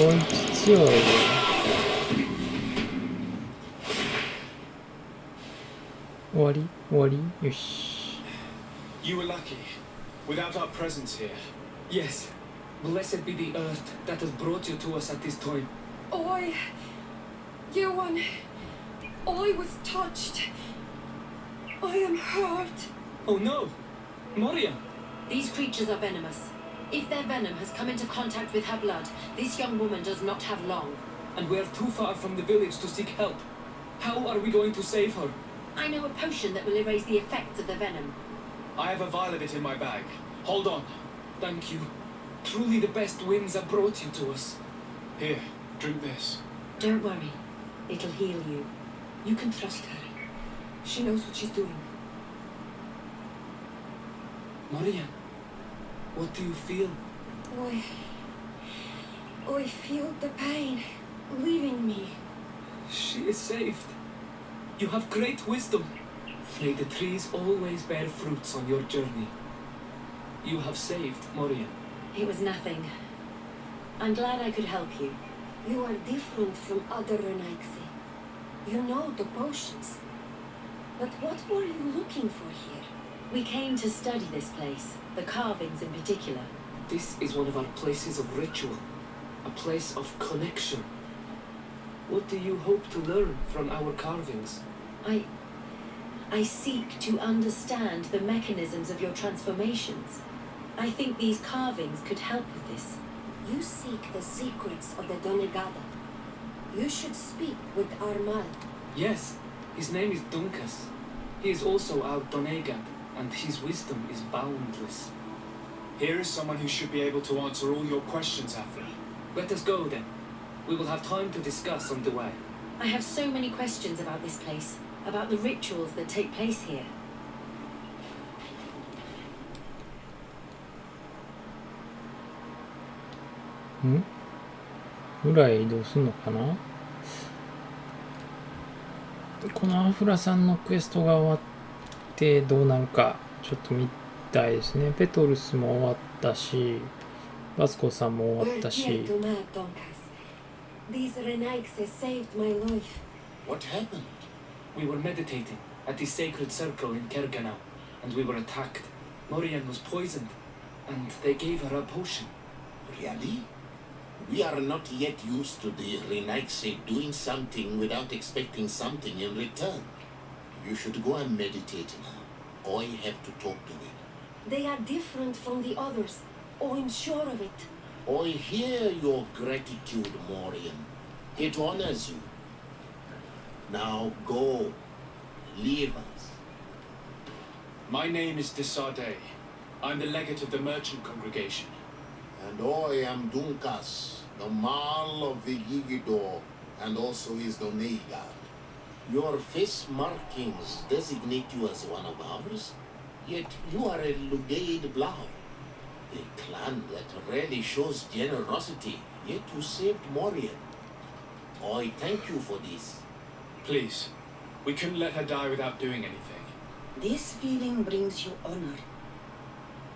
こいつ強い。終わり？終わり？よし。You were lucky. Without our presence here. Yes. Blessed be the earth that has brought you to us at this time. Ewan, I was touched. I am hurt. Oh no! Moria! These creatures are venomous. If their venom has come into contact with her blood, this young woman does not have long. And we are too far from the village to seek help. How are we going to save her? I know a potion that will erase the effects of the venom. I have a vial of it in my bag. Hold on. Thank you. Truly the best winds have brought you to us. Here, drink this. Don't worry. It'll heal you. You can trust her. She knows what she's doing. Moria, what do you feel? I feel the pain leaving me. She is saved. You have great wisdom. May the trees always bear fruits on your journey. You have saved Moria. It was nothing. I'm glad I could help you. You are different from other Renaixi. You know the potions. But what were you looking for here? We came to study this place, the carvings in particular. This is one of our places of ritual, a place of connection. What do you hope to learn from our carvings? I seek to understand the mechanisms of your transformations. I think these carvings could help with this. You seek the secrets of the Donegada. You should speak with Armal. Yes, his name is Dunkas. He is also our Donegad, and his wisdom is boundless. Here is someone who should be able to answer all your questions, Afra. Let us go then. We will have time to discuss on the way. I have so many questions about this place, about the rituals that take place here. Hmm? 裏へ移動するのかな。このアフラさんのクエストが終わってどうなるかちょっと見たいですね。ペトルスも終わったし、バスコさんも終わったし。 These Renaixes saved my life. What happened? We were meditating at the sacred circle in Kerganau, and we were attacked. Morian was poisoned, and they gave her a potion. Really? We are not yet used to the Renaixes doing something without expecting something in return. You should go and meditate now. I have to talk to them. They are different from the others. Oh, I'm sure of it. I hear your gratitude, Morian. It honors you. Now go. Leave us. My name is Desade. I'm the legate of the merchant congregation. And I am Dunkas, the Mal of the Yigidor, and also his Donega. Your face markings designate you as one of ours, yet you are a Lugaid Blau. A clan that rarely shows generosity, yet you saved Morian. I thank you for this. Please, we couldn't let her die without doing anything. This feeling brings you honor.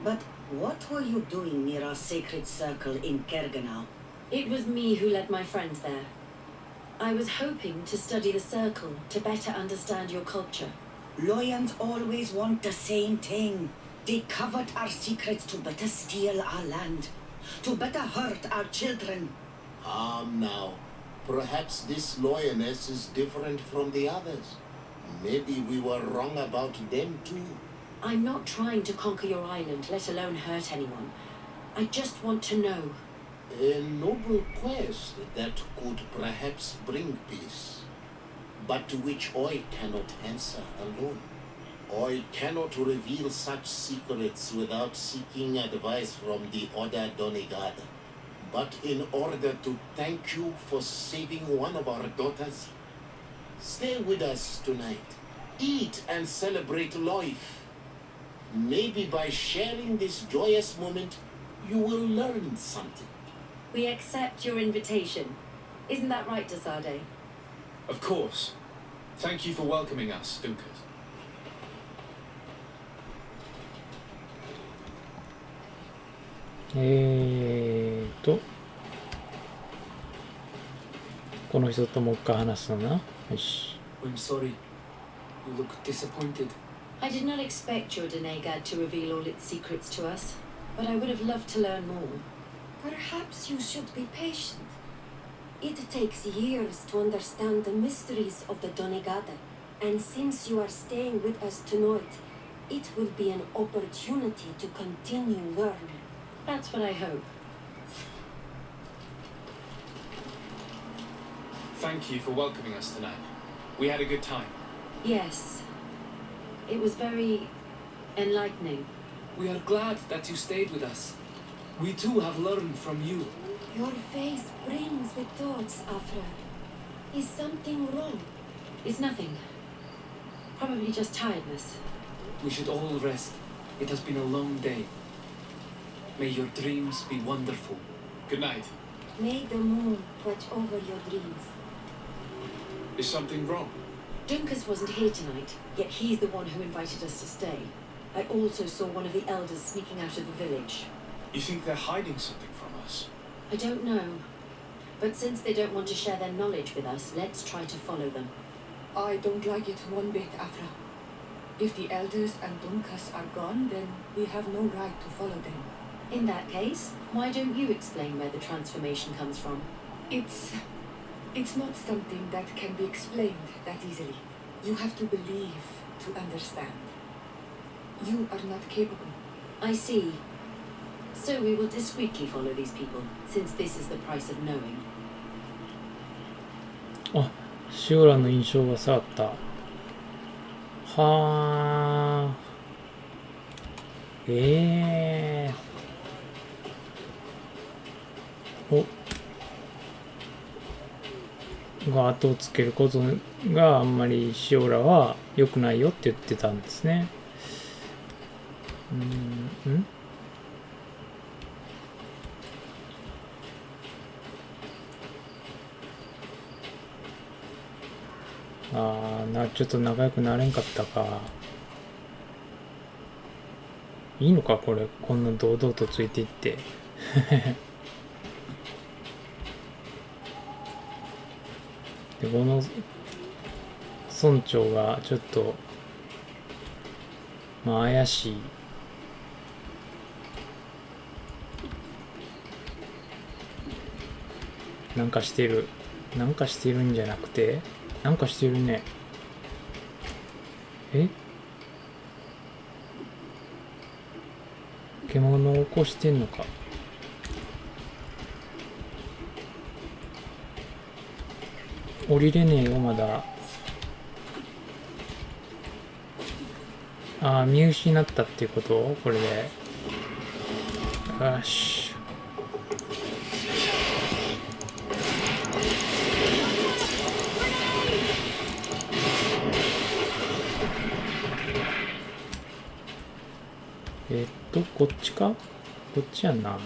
But what were you doing near our sacred circle in Kerganau? It was me who led my friends there. I was hoping to study the circle to better understand your culture. Loyans always want the same thing. They covet our secrets to better steal our land, to better hurt our children. Now, perhaps this lioness is different from the others. Maybe we were wrong about them too. I'm not trying to conquer your island, let alone hurt anyone. I just want to know. A noble quest that could perhaps bring peace, but to which I cannot answer alone. I cannot reveal such secrets without seeking advice from the other Donegada. But in order to thank you for saving one of our daughters, stay with us tonight. Eat and celebrate life. Maybe by sharing this joyous moment, you will learn something. We accept your invitation. Isn't that right, Desade? Of course. Thank you for welcoming us, Dunkas. この人ともう一回話すのな。よし。I'm sorry. You look disappointed. I did not expect your Donegad to reveal all its secrets to us, but I would have loved to learn more. Perhaps you should be patient. It takes years to understand the mysteries of the Donegada, and since you are staying with us tonight, it will be an opportunity to continue learning. That's what I hope. Thank you for welcoming us tonight. We had a good time. Yes. It was very enlightening. We are glad that you stayed with us. We too have learned from you. Your face brims with thoughts, Afra. Is something wrong? It's nothing. Probably just tiredness. We should all rest. It has been a long day. May your dreams be wonderful. Good night. May the moon watch over your dreams. Is something wrong? Dunkus wasn't here tonight, yet he's the one who invited us to stay. I also saw one of the elders sneaking out of the village. You think they're hiding something from us? I don't know. But since they don't want to share their knowledge with us, let's try to follow them. I don't like it one bit, Afra. If the elders and Dunkas are gone, then we have no right to follow them. In that case, why don't you explain where the transformation comes from? It's not something that can be explained that easily. You have to believe to understand. You are not capable. I see. So we will discreetly follow these people, since this is the price of knowing. あ、シオラの印象が下がった。はあ。が後をつけることがあんまりシオラは良くないよって言ってたんですね。ちょっと仲良くなれんかったか。いいのかこれ、こんな堂々とついていって。でこの村長がちょっと怪しい。なんかしてるんじゃなくて、なんかしてるね。獣を起こしてんのか。降りれねえよまだ。見失ったっていうことこれで。よし。こっちか？こっちやんな。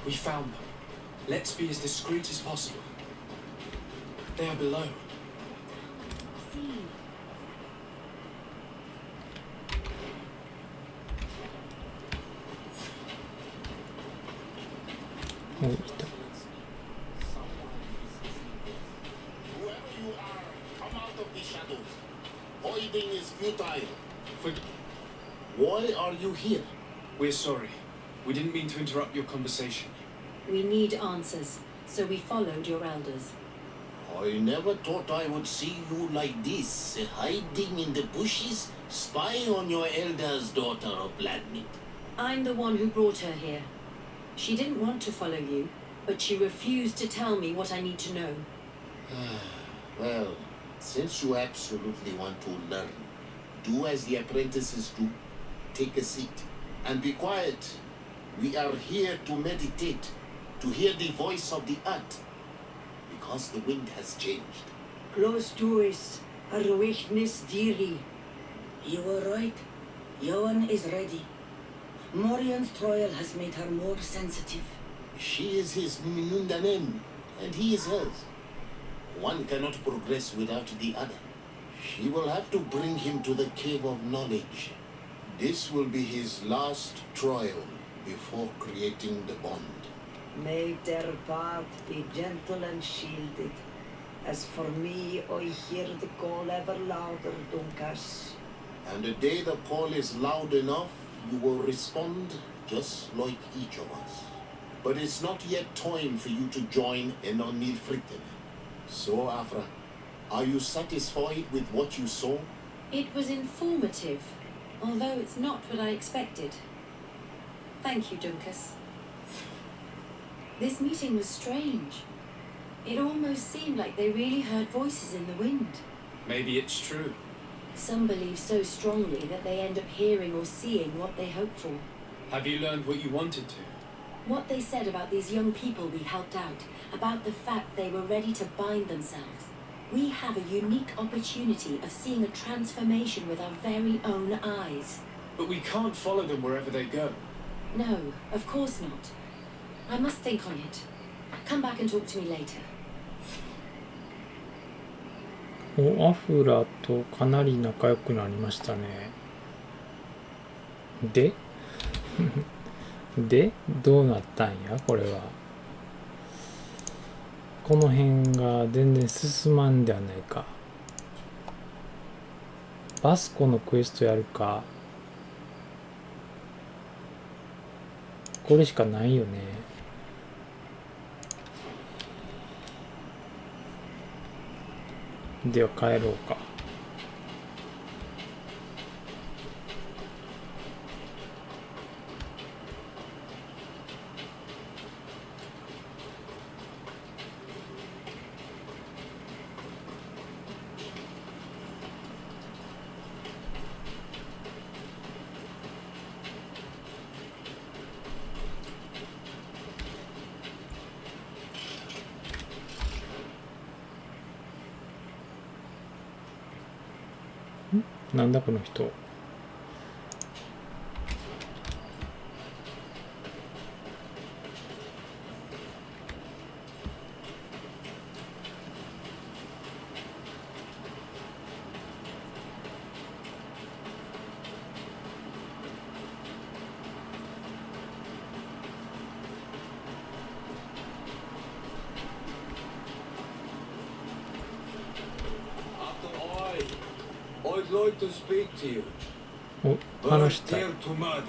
We found them. Let's be as discreet as possible. They are below. Whoever you are, come out of the shadows. Hiding is futile. Why are you here? We're sorry. We didn't mean to interrupt your conversation. We need answers, so we followed your elders. I never thought I would see you like this, hiding in the bushes, spying on your elder's daughter of Planet. I'm the one who brought her here. She didn't want to follow you, but she refused to tell me what I need to know. Well, since you absolutely want to learn, do as the apprentices do. Take a seat and be quiet. We are here to meditate, to hear the voice of the earth, because the wind has changed. Close to us, our weakness dearly. You are right. Johan is ready. Morian's trial has made her more sensitive. She is his Minundanen, and he is hers. One cannot progress without the other. She will have to bring him to the cave of knowledge. This will be his last trial before creating the bond. May their path be gentle and shielded. As for me, I hear the call ever louder, Dunkas. And the day the call is loud enough, you will respond just like each of us. But it's not yet time for you to join in on Nilfritten. So, Afra, are you satisfied with what you saw? It was informative, although it's not what I expected. Thank you, Dunkus. This meeting was strange. It almost seemed like they really heard voices in the wind. Maybe it's true. Some believe so strongly that they end up hearing or seeing what they hope for. Have you learned what you wanted to? What they said about these young people we helped out, about the fact they were ready to bind themselves. We have a unique opportunity of seeing a transformation with our very own eyes. But we can't follow them wherever they go. No, of course not. I must think on it. Come back and talk to me later. お、アフラとかなり仲良くなりましたね。でで、どうなったんやこれは。この辺が全然進まんではないか。バスコのクエストやるか。これしかないよね。では帰ろうか。なんだこの人。I'd like to speak to you. お、話したい。 Dear Tumad,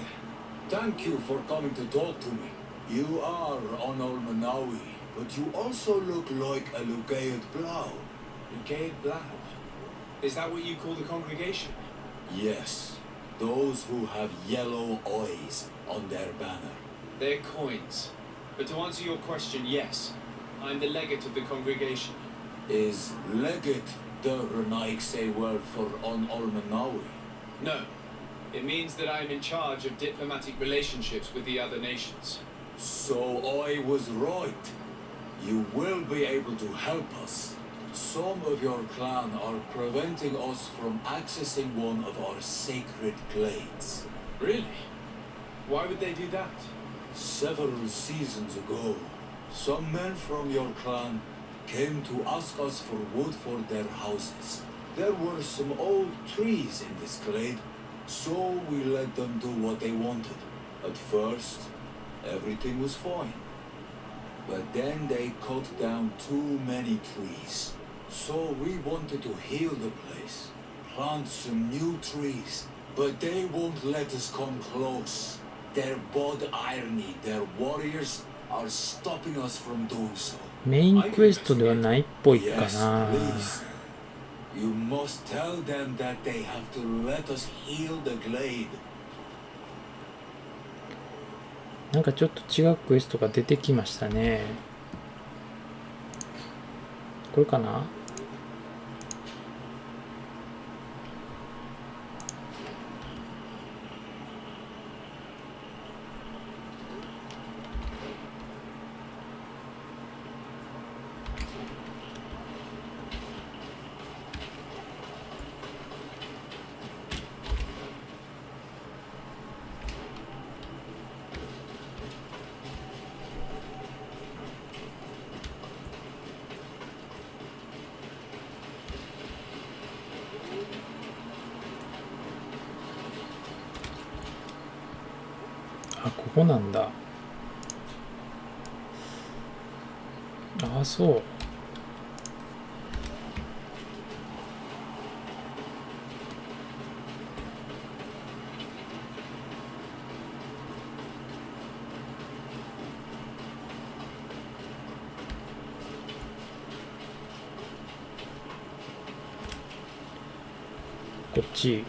thank you for coming to talk to me. You are on Olmanawi, but you also look like a Lugaid Blau. Lugaid Blau? Is that what you call the congregation? Yes, those who have yellow eyes on their banner. They're coins. But to answer your question, yes. I'm the legate of the congregation. Is legate the Renaigse word for on Olmanawi? No. It means that I'm in charge of diplomatic relationships with the other nations. So I was right. You will be able to help us. Some of your clan are preventing us from accessing one of our sacred glades. Really? Why would they do that? Several seasons ago, some men from your clan came to ask us for wood for their houses. There were some old trees in this glade, so we let them do what they wanted. At first, everything was fine. But then they cut down too many trees. So we wanted to heal the place, plant some new trees, but they won't let us come close. Their bod irony, their warriors are stopping us from doing so. メインクエストではないっぽいか Yes, な。 please. You must tell them that they have to let us heal the glade. なんかちょっと違うクエストが出てきましたね。これかな？あ、ここなんだ。あ、そう。こっち。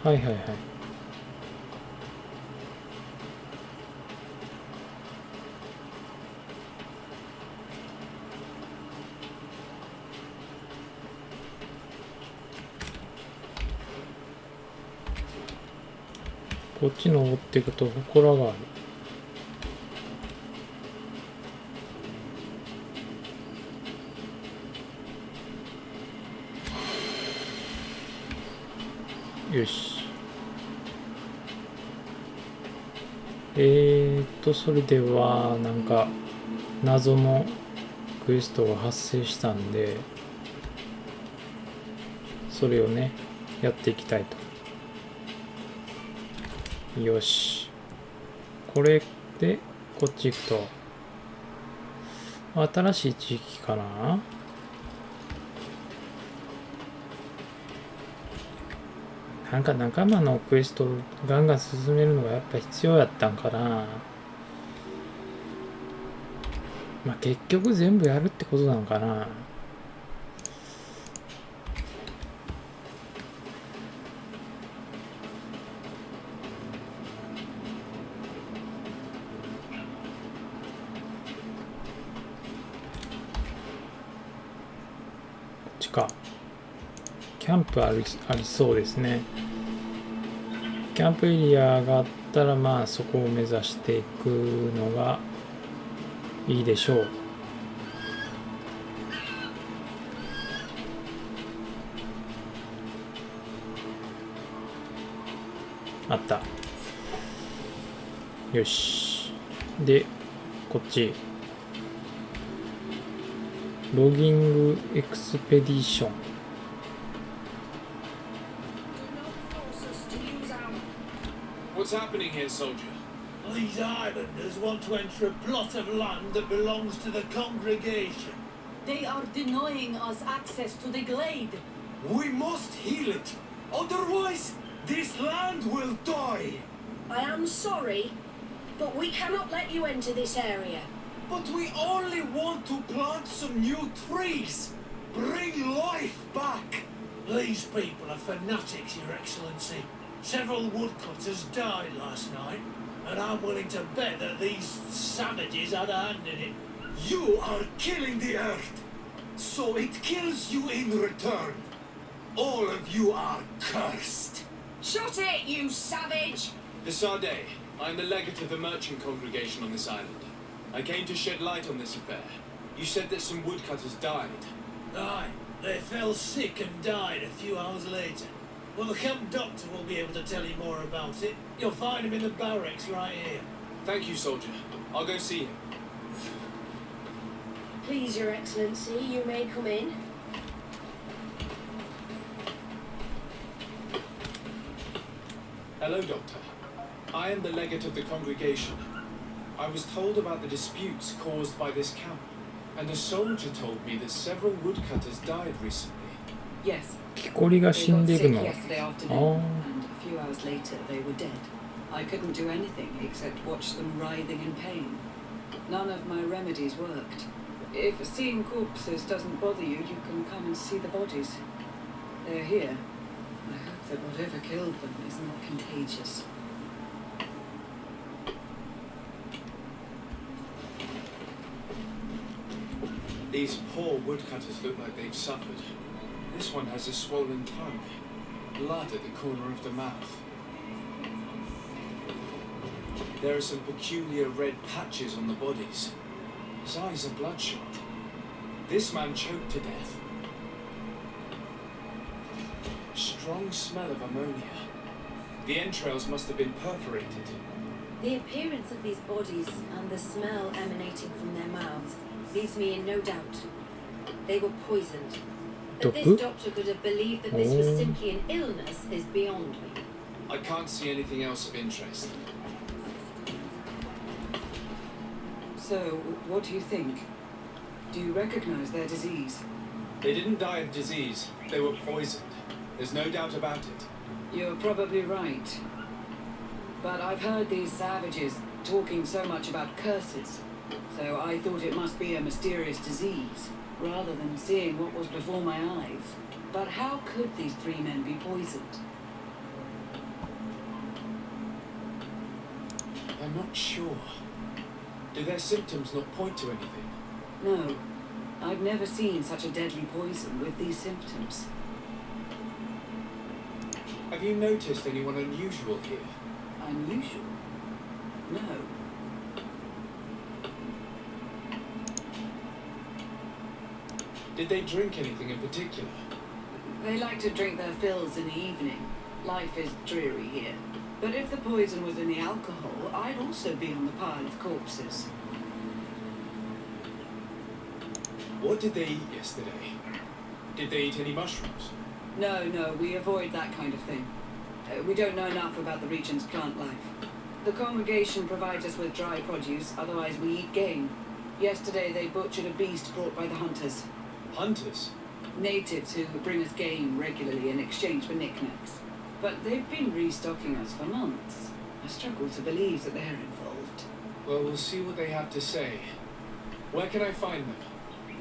はいはいはい。こっち登っていくと祠がある。よし。それではなんか謎のクエストが発生したんで、それをねやっていきたいと。よし。これでこっち行くと新しい地域かな。なんか仲間のクエストをガンガン進めるのがやっぱ必要やったんかな。まあ結局全部やるってことなのかな。こっちか。キャンプありそうですね。キャンプエリアがあったらまあそこを目指していくのがいいでしょう。あった。よし。で、こっち。ロギングエクスペディション。What's happening here, soldier? These islanders want to enter a plot of land that belongs to the congregation. They are denying us access to the glade. We must heal it. Otherwise, this land will die. I am sorry, but we cannot let you enter this area. But we only want to plant some new trees. Bring life back. These people are fanatics, Your Excellency. Several woodcutters died last night, and I'm willing to bet that these savages had a hand in it. You are killing the earth, so it kills you in return. All of you are cursed. Shut it, you savage! The Sade. I am the legate of the merchant congregation on this island. I came to shed light on this affair. You said that some woodcutters died. Aye, they fell sick and died a few hours later. Well, the camp doctor will be able to tell you more about it. You'll find him in the barracks right here. Thank you, soldier. I'll go see him. Please, Your Excellency, you may come in. Hello, Doctor. I am the legate of the congregation. I was told about the disputes caused by this camp, and a soldier told me that several woodcutters died recently. Yes. 木こりが死んでいくの。 Yesterday afternoon, and a few hours later they were dead. I couldn't do anything except watch them writhing in pain. None of my remedies worked. If seeing corpses doesn't bother you, you can come and see the bodies. They're here. I hope that whatever killed them is not contagious. These poor woodcutters look like they've suffered. This one has a swollen tongue, blood at the corner of the mouth. There are some peculiar red patches on the bodies. His eyes are bloodshot. This man choked to death. Strong smell of ammonia. The entrails must have been perforated. The appearance of these bodies and the smell emanating from their mouths leaves me in no doubt. They were poisoned. But this doctor could have believed that this was simply an illness is beyond me. I can't see anything else of interest. So, what do you think? Do you recognize their disease? They didn't die of disease. They were poisoned. There's no doubt about it. You're probably right. But I've heard these savages talking so much about curses, so I thought it must be a mysterious disease. rather than seeing what was before my eyes. But how could these 3 men be poisoned? I'm not sure. Do their symptoms not point to anything? No, I've never seen such a deadly poison with these symptoms. Have you noticed anyone unusual here? Unusual? No. Did they drink anything in particular? They like to drink their fills in the evening. Life is dreary here. But if the poison was in the alcohol, I'd also be on the pile of corpses. What did they eat yesterday? Did they eat any mushrooms? No, we avoid that kind of thing. We don't know enough about the region's plant life. The congregation provides us with dry produce, otherwise we eat game. Yesterday they butchered a beast brought by the hunters. Hunters? Natives who bring us game regularly in exchange for knickknacks. But they've been restocking us for months. I struggle to believe that they're involved. Well, we'll see what they have to say. Where can I find them?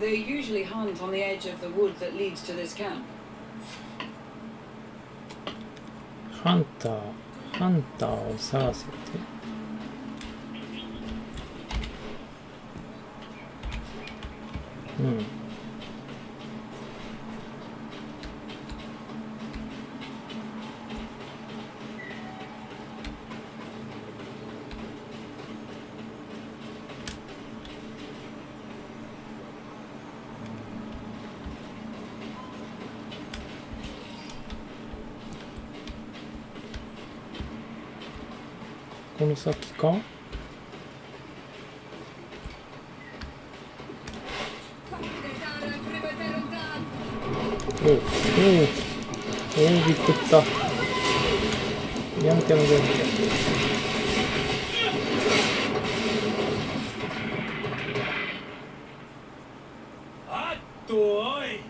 They usually hunt on the edge of the wood that leads to this camp. ハンターを探せて。うん。この先か？びっくりした。やめて。あっとおい。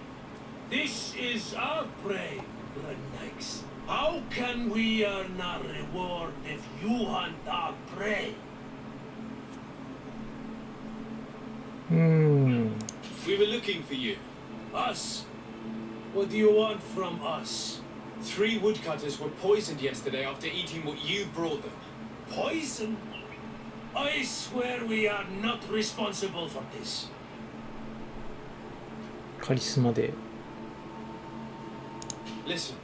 This is our prey, rednecks. How can we earn our reward if you hunt our prey? We were looking for you. Us? What do you want from us? 3 woodcutters were poisoned yesterday after eating what you brought them. Poison? I swear we are not responsible for this. カリスマで。Listen,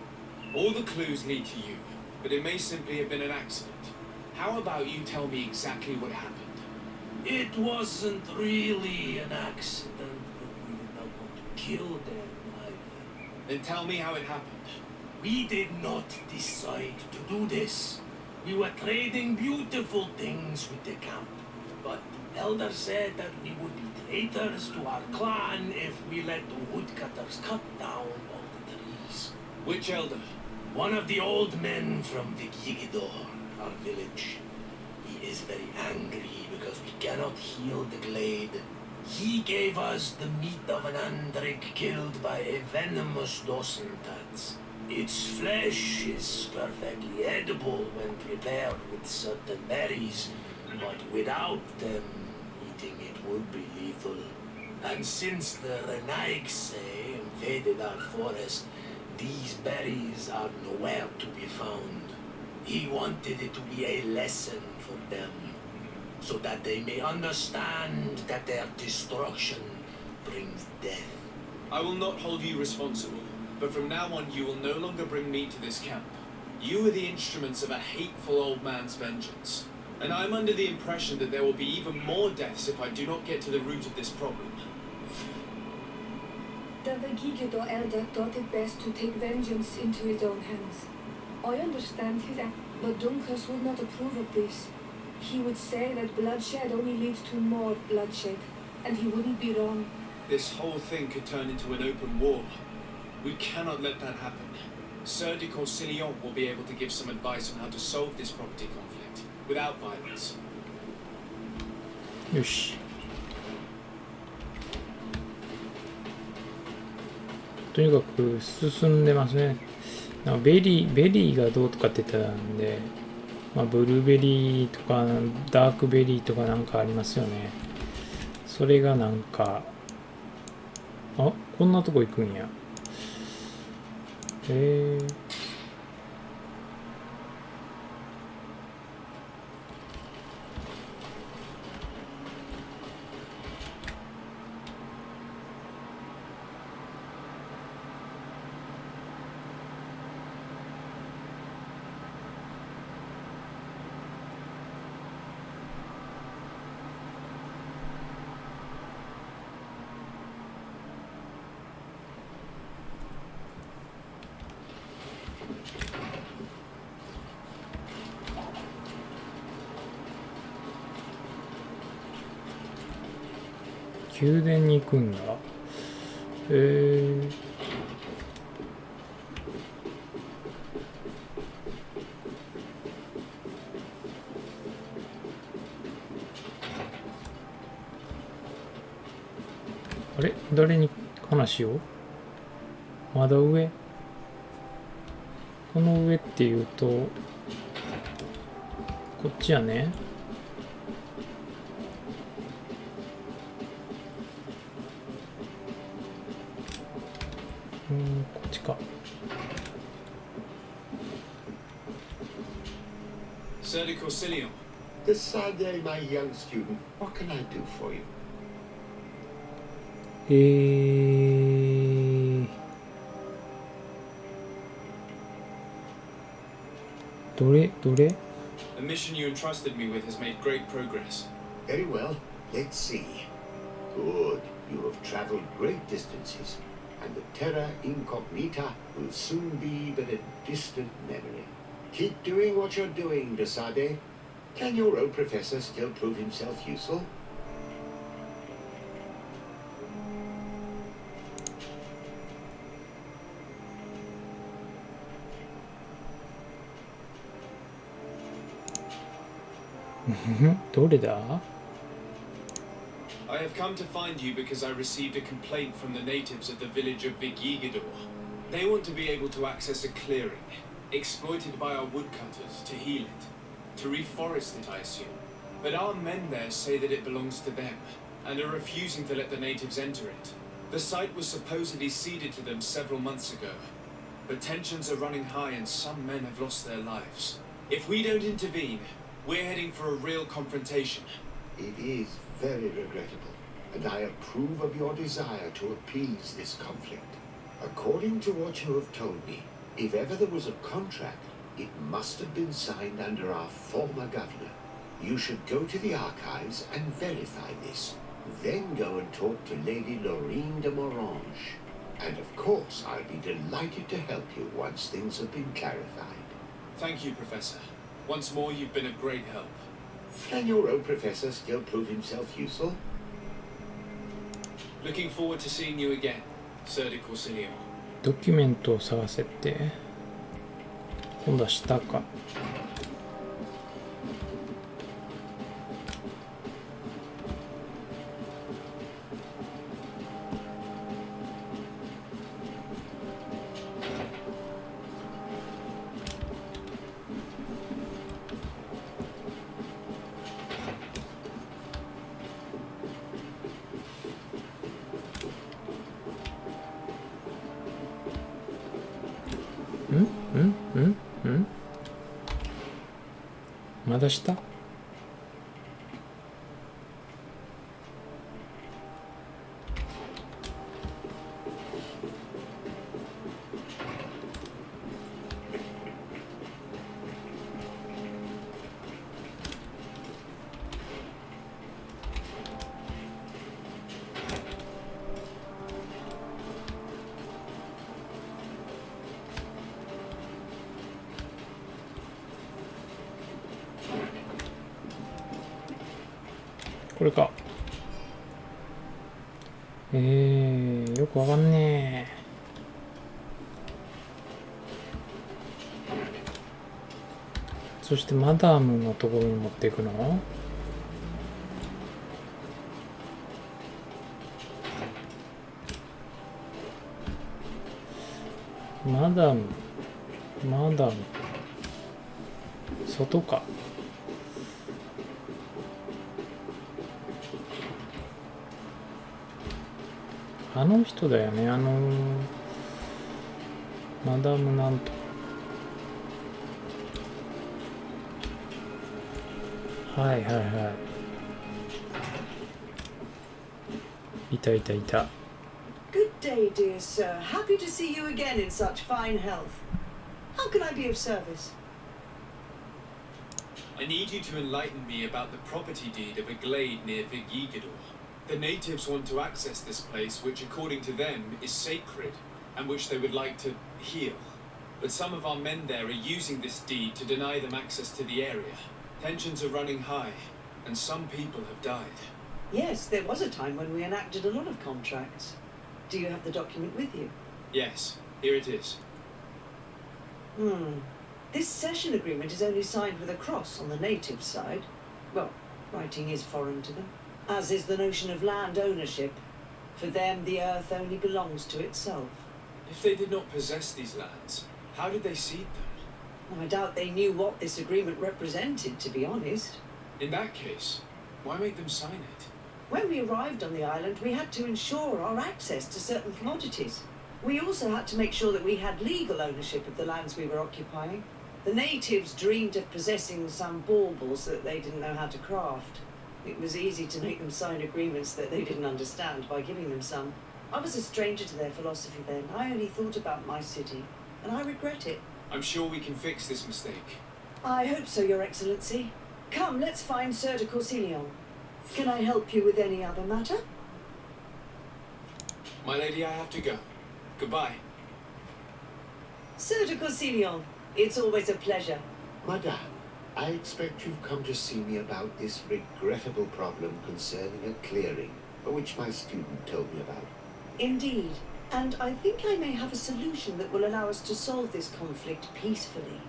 all the clues lead to you, but it may simply have been an accident. How about you tell me exactly what happened? It wasn't really an accident, but we did not want to kill them either. Then tell me how it happened. We did not decide to do this. We were trading beautiful things with the camp, but the elder said that we would be traitors to our clan if we let the woodcutters cut down all the trees. Which elder? One of the old men from the Gigidor, our village. He is very angry because we cannot heal the glade. He gave us the meat of an Andrik killed by a venomous Dosentats. Its flesh is perfectly edible when prepared with certain berries, but without them, eating it would be lethal. And since the Renaigse invaded our forest, these berries are nowhere to be found. He wanted it to be a lesson for them, so that they may understand that their destruction brings death. I will not hold you responsible, but from now on you will no longer bring meat to this camp. You are the instruments of a hateful old man's vengeance, and I am under the impression that there will be even more deaths if I do not get to the root of this problem. The Gigidor elder thought it best to take vengeance into his own hands. I understand his act, but Dunkus would not approve of this. He would say that bloodshed only leads to more bloodshed, and he wouldn't be wrong. This whole thing could turn into an open war. We cannot let that happen. Sir de Corsillon will be able to give some advice on how to solve this property conflict without violence. よし。とにかく進んでますね。なんかベリーがどうとかって言ってたんで、まあ、ブルーベリーとかダークベリーとかなんかありますよね。それがなんかあ、こんなとこ行くんや。へえ。宮殿に行くんだ。へえ。あれ、誰に話を？まだ上？この上っていうと、こっちやね。こっちか。Sir Corsilion. Decide, my young student, what can I do for you? どれ The mission you entrusted me with has made great progress. Very well. Let's see. Good. You have traveled great distances, and the terra incognita will soon be but a distant memory. Keep doing what you're doing, Desade. Can your old professor still prove himself useful? Mm-hmm. どれだ? I have come to find you because I received a complaint from the natives of the village of Vigigidor. They want to be able to access a clearing, exploited by our woodcutters to heal it, to reforest it, I assume. But our men there say that it belongs to them, and are refusing to let the natives enter it. The site was supposedly ceded to them several months ago, but tensions are running high and some men have lost their lives. If we don't intervene, we're heading for a real confrontation. It is very regrettable, and I approve of your desire to appease this conflict. According to what you have told me, if ever there was a contract, it must have been signed under our former governor. You should go to the archives and verify this. Then go and talk to Lady Laurine de Morange. And of course, I'll be delighted to help you once things have been clarified. Thank you, Professor. Once more, you've been of great help. Can your old professor still prove himself useful? Looking forward to seeing you again, Sir de Corsilion. ドキュメントを探せって。今度は下か。まだ下？これか。よくわかんねえ。そしてマダムのところに持っていくの？マダム。外か。あの人だよね、マダムなんとか。はいはいはい。いたいたいた。Good day, dear sir. Happy to see you again in such fine health. How can I be of service? I need you to enlighten me about the property deed of a glade near Vigigador. The natives want to access this place, which according to them is sacred, and which they would like to heal. But some of our men there are using this deed to deny them access to the area. Tensions are running high, and some people have died. Yes, there was a time when we enacted a lot of contracts. Do you have the document with you? Yes, here it is. This cession agreement is only signed with a cross on the native side. Well, writing is foreign to them, as is the notion of land ownership. For them, the earth only belongs to itself. If they did not possess these lands, how did they cede them? I doubt they knew what this agreement represented, to be honest. In that case, why make them sign it? When we arrived on the island, we had to ensure our access to certain commodities. We also had to make sure that we had legal ownership of the lands we were occupying. The natives dreamed of possessing some baubles that they didn't know how to craft. It was easy to make them sign agreements that they didn't understand by giving them some. I was a stranger to their philosophy then. I only thought about my city, and I regret it. I'm sure we can fix this mistake. I hope so, Your Excellency. Come, let's find Sir de Corsilion. Can I help you with any other matter? My lady, I have to go. Goodbye. Sir de Corsilion, it's always a pleasure. Madame, I expect you've come to see me about this regrettable problem concerning a clearing, which my student told me about. Indeed, and I think I may have a solution that will allow us to solve this conflict peacefully.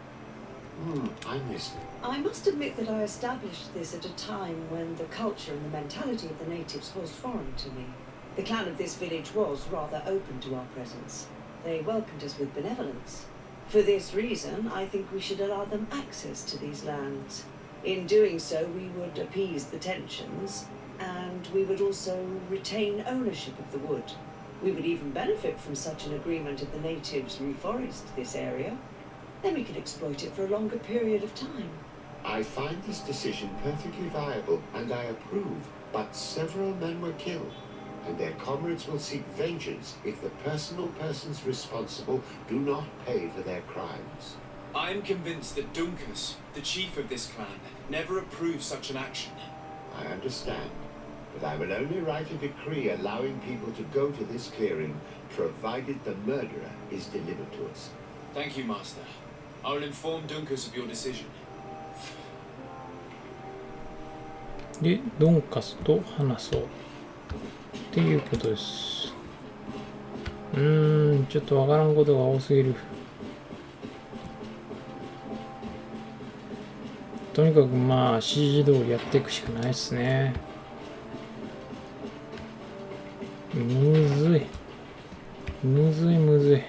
I'm listening. I must admit that I established this at a time when the culture and the mentality of the natives was foreign to me. The clan of this village was rather open to our presence. They welcomed us with benevolence. For this reason, I think we should allow them access to these lands. In doing so, we would appease the tensions, and we would also retain ownership of the wood. We would even benefit from such an agreement if the natives reforest this area. Then we could exploit it for a longer period of time. I find this decision perfectly viable, and I approve, but several men were killed, and their comrades will seek vengeance if the personal persons responsible do not pay for their crimes. I am convinced that Dunkus, the chief of this clan, never approved such an action. I understand, but I will only write a decree allowing people to go to this clearing, provided the murderer is delivered to us. Thank you, Master. I will inform Dunkus of your decision. で、ドンカスと話そうっていうことです。ちょっとわからんことが多すぎる。とにかくまあ指示通りやっていくしかないですね。むずい。むずいむずい。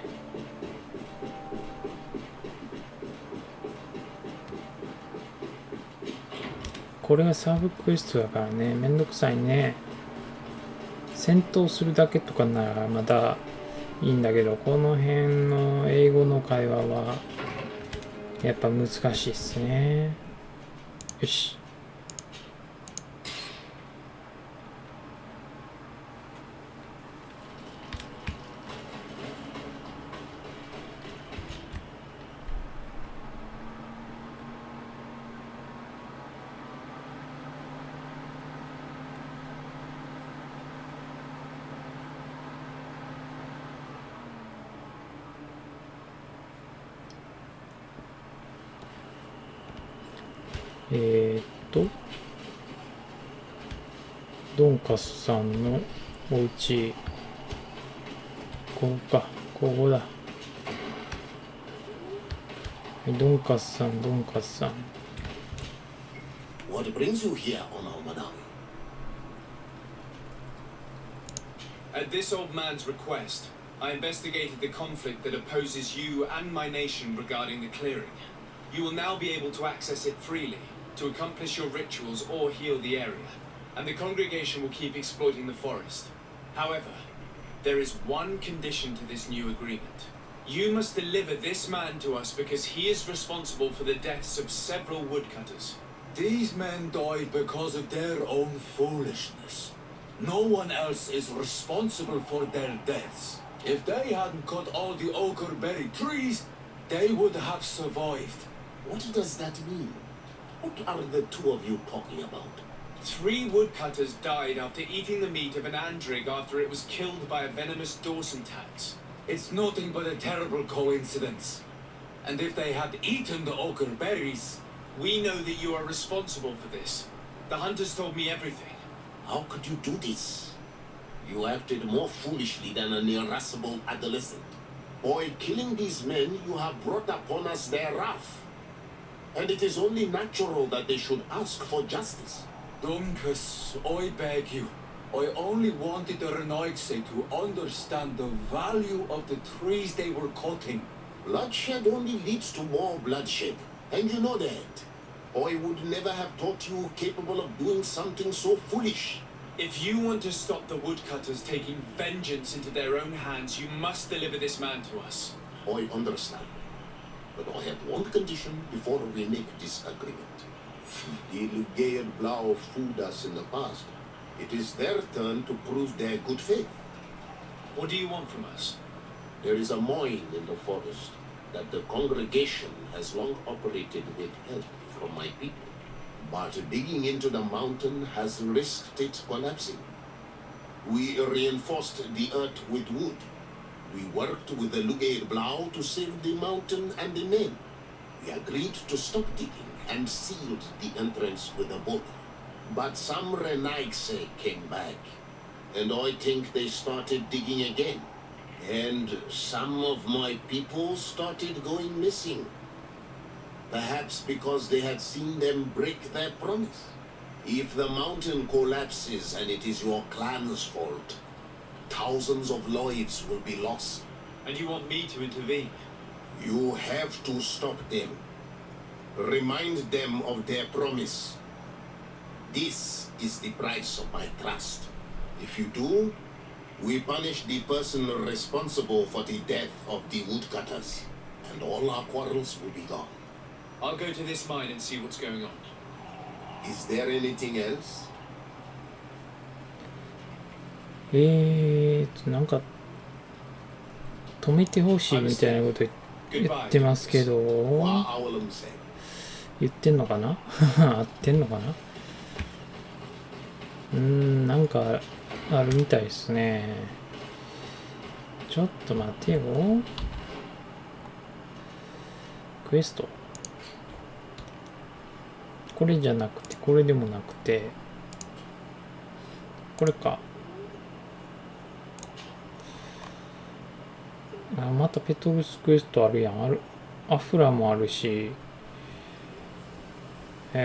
これがサブクエストだからね、めんどくさいね。戦闘するだけとかならまだいいんだけど、この辺の英語の会話はやっぱ難しいっすね。よし。ドンカスさんのお家、ここか、ここだ。ドンカスさん、ドンカスさん。What brings you here, Honor Madame? At this old man's request, I investigated the conflict that opposes you and my nation regarding the clearing. You will now be able to access it freely, to accomplish your rituals or heal the area, and the congregation will keep exploiting the forest. However, There is one condition to this new agreement. You must deliver this man to us because he is responsible for the deaths of several woodcutters. These men died because of their own foolishness. No one else is responsible for their deaths. If they hadn't cut all the oakerberry trees, they would have survived. What does that mean? What are the two of you talking about? 3 woodcutters died after eating the meat of an andrig after it was killed by a venomous Dawson tax. It's nothing but a terrible coincidence. And if they had eaten the oakerberries... We know that you are responsible for this. The hunters told me everything. How could you do this? You acted more foolishly than an irascible adolescent. By killing these men, you have brought upon us their wrath. And it is only natural that they should ask for justice. Dunkus, I beg you. I only wanted the Renaigse to understand the value of the trees they were cutting. Bloodshed only leads to more bloodshed. And you know that. I would never have thought you capable of doing something so foolish. If you want to stop the woodcutters taking vengeance into their own hands, you must deliver this man to us. I understand. But I have one condition before we make this agreement. The Lugaid Blau fooled us in the past. It is their turn to prove their good faith. What do you want from us? There is a mine in the forest that the congregation has long operated with help from my people. But digging into the mountain has risked it collapsing. We reinforced the earth with wood. We worked with the Lugaid Blau to save the mountain and the men. We agreed to stop digging and sealed the entrance with a boulder. But some Renaigse came back, and I think they started digging again. And some of my people started going missing. Perhaps because they had seen them break their promise. If the mountain collapses and it is your clan's fault, thousands of lives will be lost. And you want me to intervene? You have to stop them. Remind them of their promise. This is the price of my trust. If you do, we punish the person responsible for the death of the woodcutters, and all our quarrels will be gone. I'll go to this mine and see what's going on. Is there anything else? なんか止めてほしいみたいなこと言ってますけど、言ってんのかな合ってんのかな。なんかあるみたいですね。ちょっと待てよ。クエスト。これじゃなくて、これでもなくて、これか。またペトルスクエストあるやん。アフラもあるし。な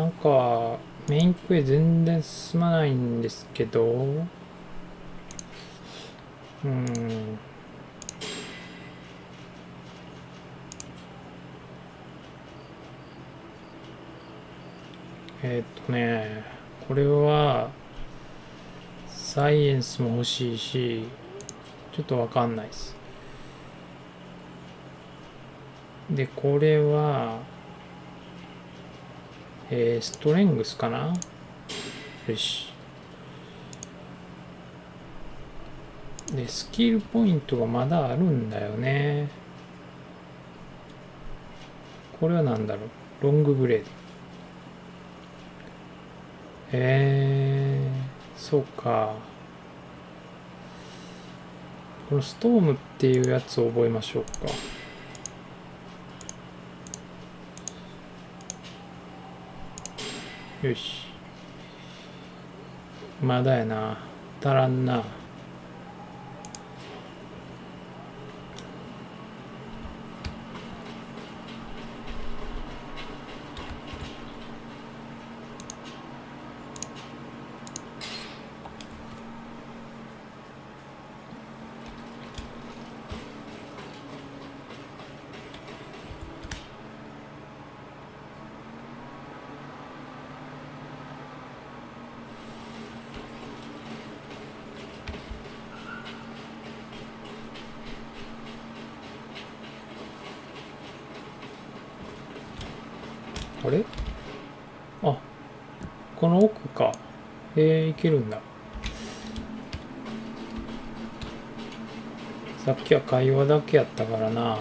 んか、メインクエ全然進まないんですけど。これは、サイエンスも欲しいし、ちょっとわかんないです。で、これは、ストレングスかな？よし。で、スキルポイントがまだあるんだよね。これは何だろう？ロングブレード。そうか。このストームっていうやつを覚えましょうか。よし。まだやな。足らんな。あれ、あ、この奥か。いけるんだ。さっきは会話だけやったからな。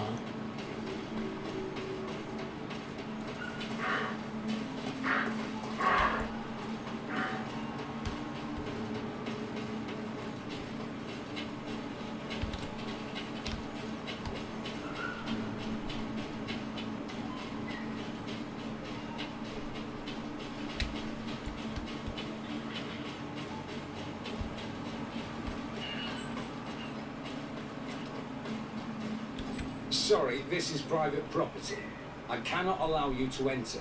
Sorry, this is private property. I cannot allow you to enter.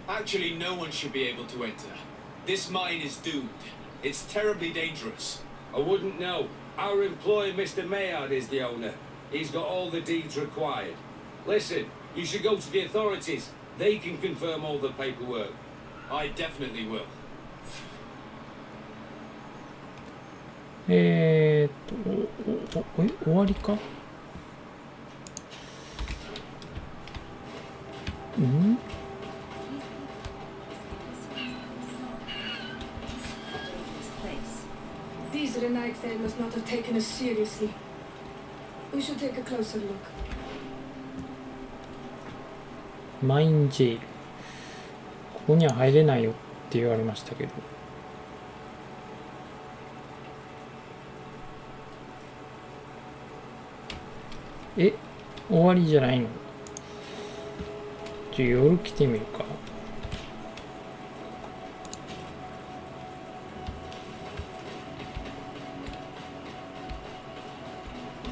Actually, no one should be able to enter. This mine is doomed. It's terribly dangerous. I wouldn't know. Our employee, Mr. Maynard, is the owner. He's got all the deeds required. Listen, you should go to the authorities. They can confirm all the paperwork. I definitely will. 終わりか？ん？ These Renaics they must not have taken us seriously. We should take a closer look. マインジェイル。ここには入れないよって言われましたけど。終わりじゃないの？夜来てみるか。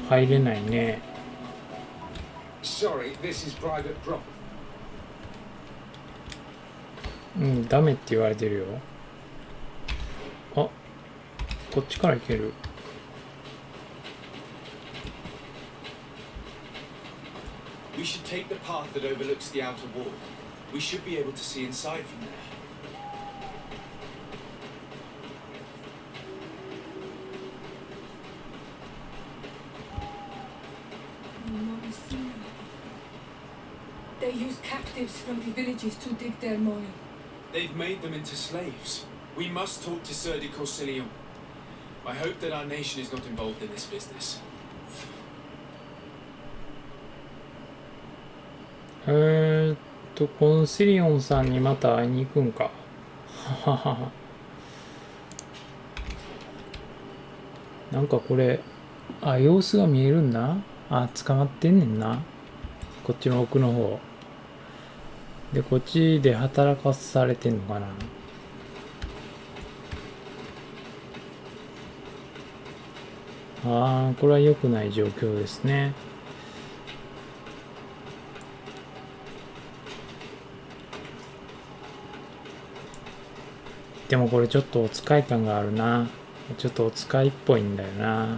入れないね。Sorry, this is private property. ダメって言われてるよ。あ、こっちから行ける。We should take the path that overlooks the outer wall. We should be able to see inside from there. They use captives from the villages to dig their mine. They've made them into slaves. We must talk to Sir de Corsilion. I hope that our nation is not involved in this business. コンシリオンさんにまた会いに行くんか。ははは。なんかこれ、様子が見えるんだ。捕まってんねんな。こっちの奥の方。で、こっちで働かされてんのかな。これは良くない状況ですね。でもこれちょっとお使い感があるな。ちょっとお使いっぽいんだよな。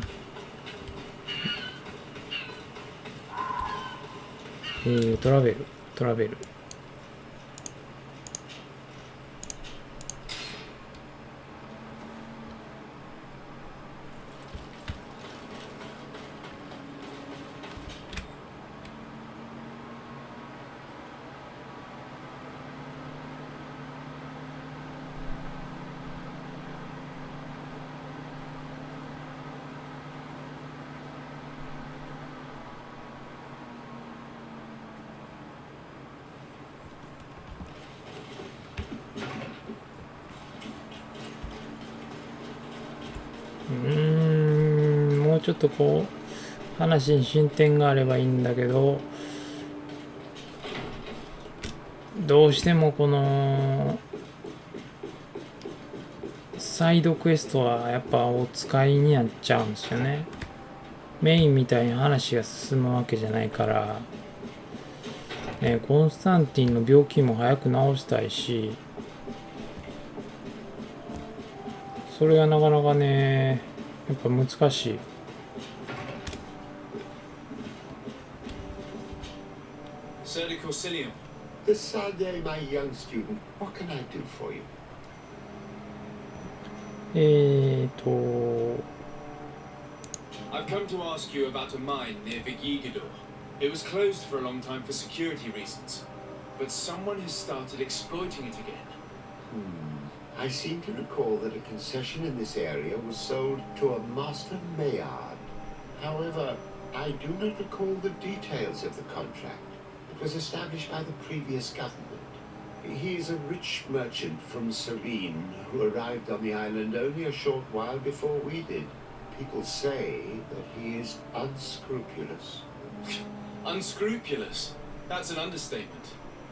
トラベル。もうちょっとこう話に進展があればいいんだけど、どうしてもこのサイドクエストはやっぱお使いになっちゃうんですよね。メインみたいに話が進むわけじゃないから、コンスタンティンの病気も早く治したいし、それがなかなかね、やっぱ難しい。Sir de Corsilion. Decidez, my young student, what can I do for you? I've come to ask you about a mine near Vigigador. It was closed for a long time for security reasons. but someone has started exploiting it again. I seem to recall that a concession in this area was sold to a master Maillard. However, I do not recall the details of the contract. It was established by the previous government. He is a rich merchant from Serene who arrived on the island only a short while before we did. People say that he is unscrupulous. Unscrupulous? That's an understatement.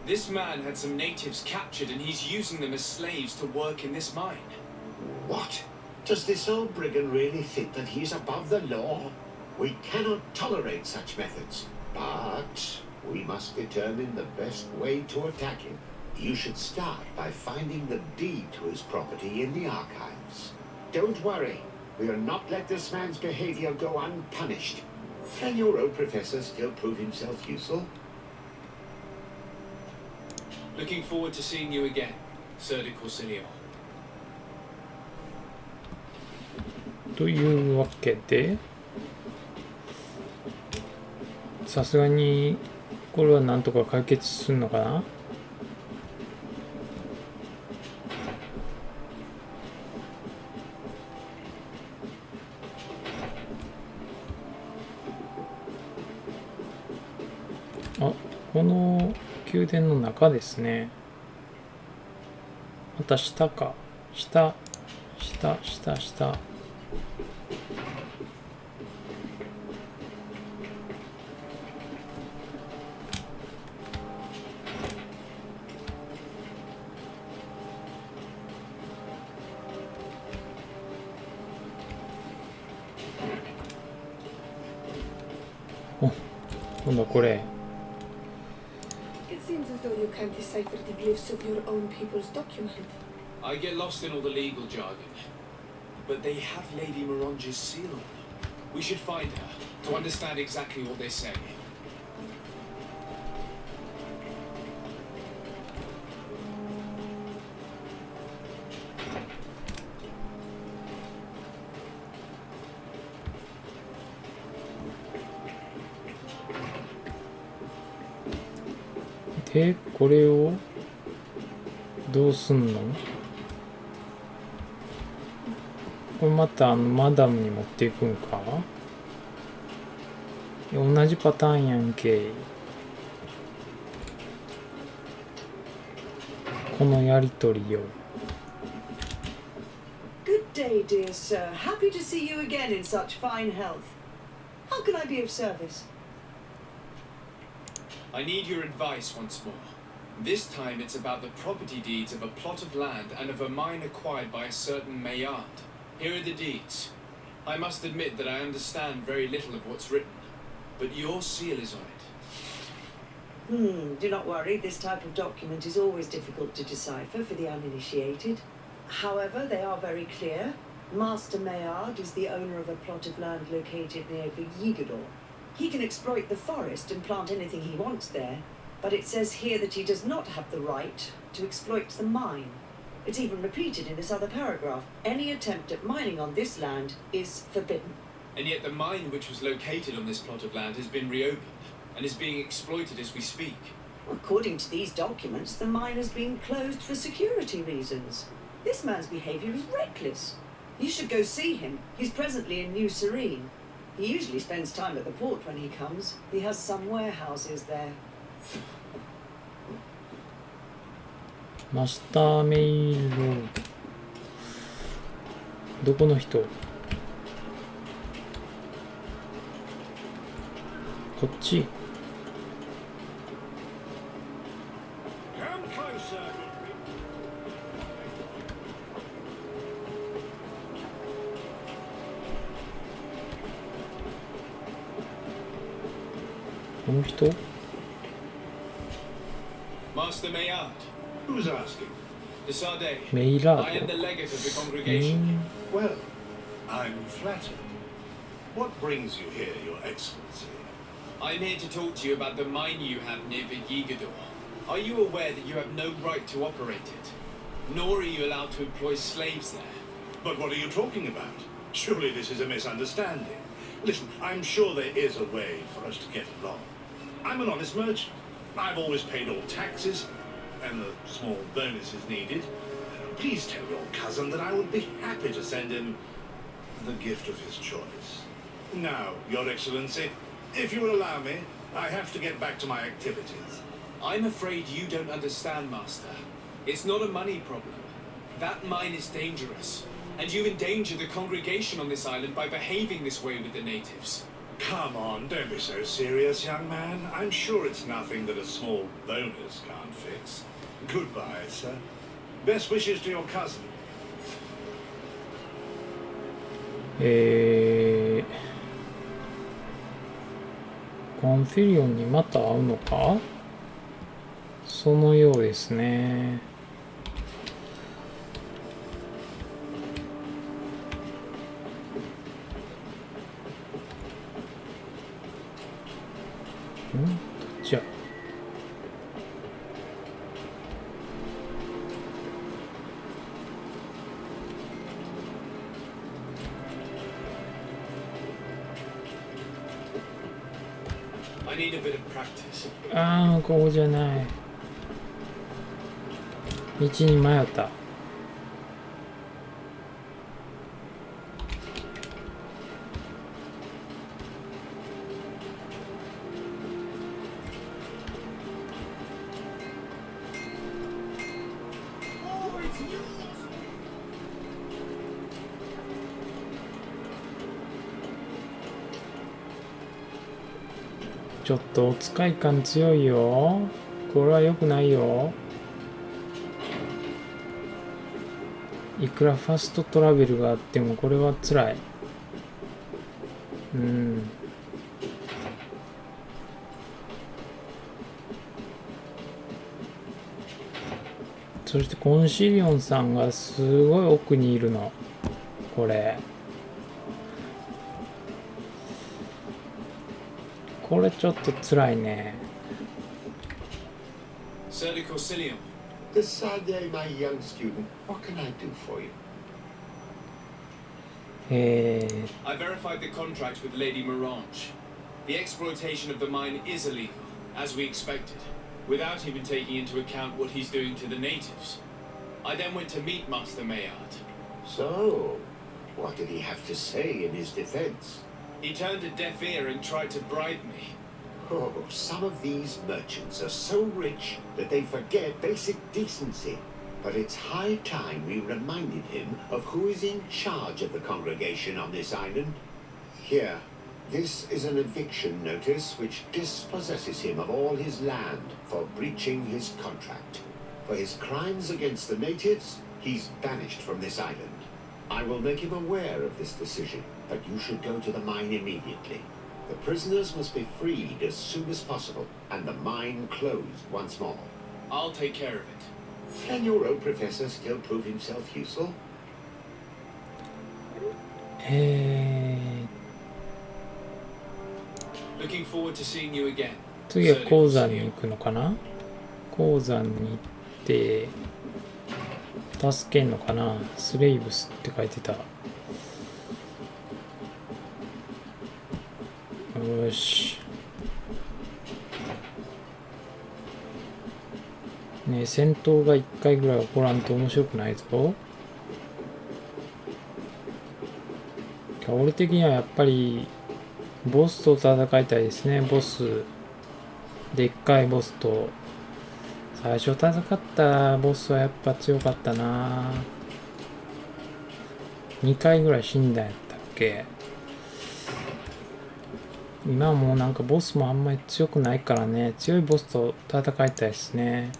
This man had some natives captured and he's using them as slaves to work in this mine. What? Does this old brigand really think that he is above the law? We cannot tolerate such methods, but we must determine the best way to attack him. You should start by finding the deed to his property in the archives. Don't worry, we will not let this man's behavior go unpunished. Can your old professor still prove himself useful? Looking forward to seeing you again, Sir de Corsilio. というわけで、さすがにこれはなんとか解決するのかな。あ、この宮殿の中ですね。また下か。下。お、今度はこれ。It seems as though you can't decipher the glyphs of your own people's document. I get lost in all the legal jargon, but they have Lady Moronge's seal on them. We should find her to understand exactly what they say. で、これをどうすんの？これまたマダムに持っていくんか？同じパターンやんけ。このやりとりよ。Good day, dear sir. Happy to see you again in such fine health. How can I be of service? I need your advice once more. This time it's about the property deeds of a plot of land and of a mine acquired by a certain Maillard. Here are the deeds. I must admit that I understand very little of what's written, but your seal is on it. Do not worry, this type of document is always difficult to decipher for the uninitiated. However, they are very clear. Master Maillard is the owner of a plot of land located near Vigigador. He can exploit the forest and plant anything he wants there, but it says here that he does not have the right to exploit the mine. It's even repeated in this other paragraph. Any attempt at mining on this land is forbidden. And yet the mine which was located on this plot of land has been reopened and is being exploited as we speak. According to these documents, the mine has been closed for security reasons. This man's behavior is reckless. You should go see him. He's presently in New Serene. He usually spends time at the port when he comes. He has some warehouses there. マスターメイロード。どこの人？こっち。この人？ Master Maillard. Who's asking? Desade. Maillard. I am the legate of the congregation. Well, I'm flattered. What brings you here, Your Excellency? I'm here to talk to you about the mine you have near Vigigador. Are you aware that you have no right to operate it? Nor are you allowed to employ slaves there. But what are you talking about? Surely this is a misunderstanding. Listen, I'm sure there is a way for us to get along. I'm an honest merchant. I've always paid all taxes, and the small bonuses needed. Please tell your cousin that I would be happy to send him the gift of his choice. Now, Your Excellency, if you will allow me, I have to get back to my activities. I'm afraid you don't understand, Master. It's not a money problem. That mine is dangerous, and you endanger the congregation on this island by behaving this way with the natives. Come on, don't be so serious, young man. I'm sure it's nothing that a small bonus can't fix. Goodbye, sir. Best wishes to your cousin. コンフィリオンにまた会うのか？そのようですね。どっちや？I need a bit of practice. ああ、ここじゃない。道に迷った。ちょっとお使い感強いよ。これは良くないよ。いくらファストトラベルがあってもこれは辛い。そしてコンシリオンさんがすごい奥にいるの。これ。これちょっと辛いね。Sir de Corsilium. Decidez, my young student, what can I do for you? I verified the contract with Lady Morange. The exploitation of the mine is illegal, as we expected, without even taking into account what he's doing to the natives. I then went to meet Master Maillard. So, what did he have to say in his defense? He turned a deaf ear and tried to bribe me. Oh, some of these merchants are so rich that they forget basic decency. But it's high time we reminded him of who is in charge of the congregation on this island. Here, this is an eviction notice which dispossesses him of all his land for breaching his contract. For his crimes against the natives, he's banished from this island. I will make him aware of this decision, but you should go to the mine immediately. The prisoners must be freed as soon as possible, and the mine closed once more. I'll take care of it. Can your old professor still prove himself useful? 次は鉱山に行くのかな？鉱山に行って助けんのかな？スレイブスって書いてた。よし。ねえ、戦闘が1回ぐらい起こらんと面白くないぞ。俺的にはやっぱりボスと戦いたいですね。ボス、でっかいボスと。最初戦ったボスはやっぱ強かったな。2回ぐらい死んだんやったっけ。今はもうなんかボスもあんまり強くないからね、強いボスと戦いたいですね。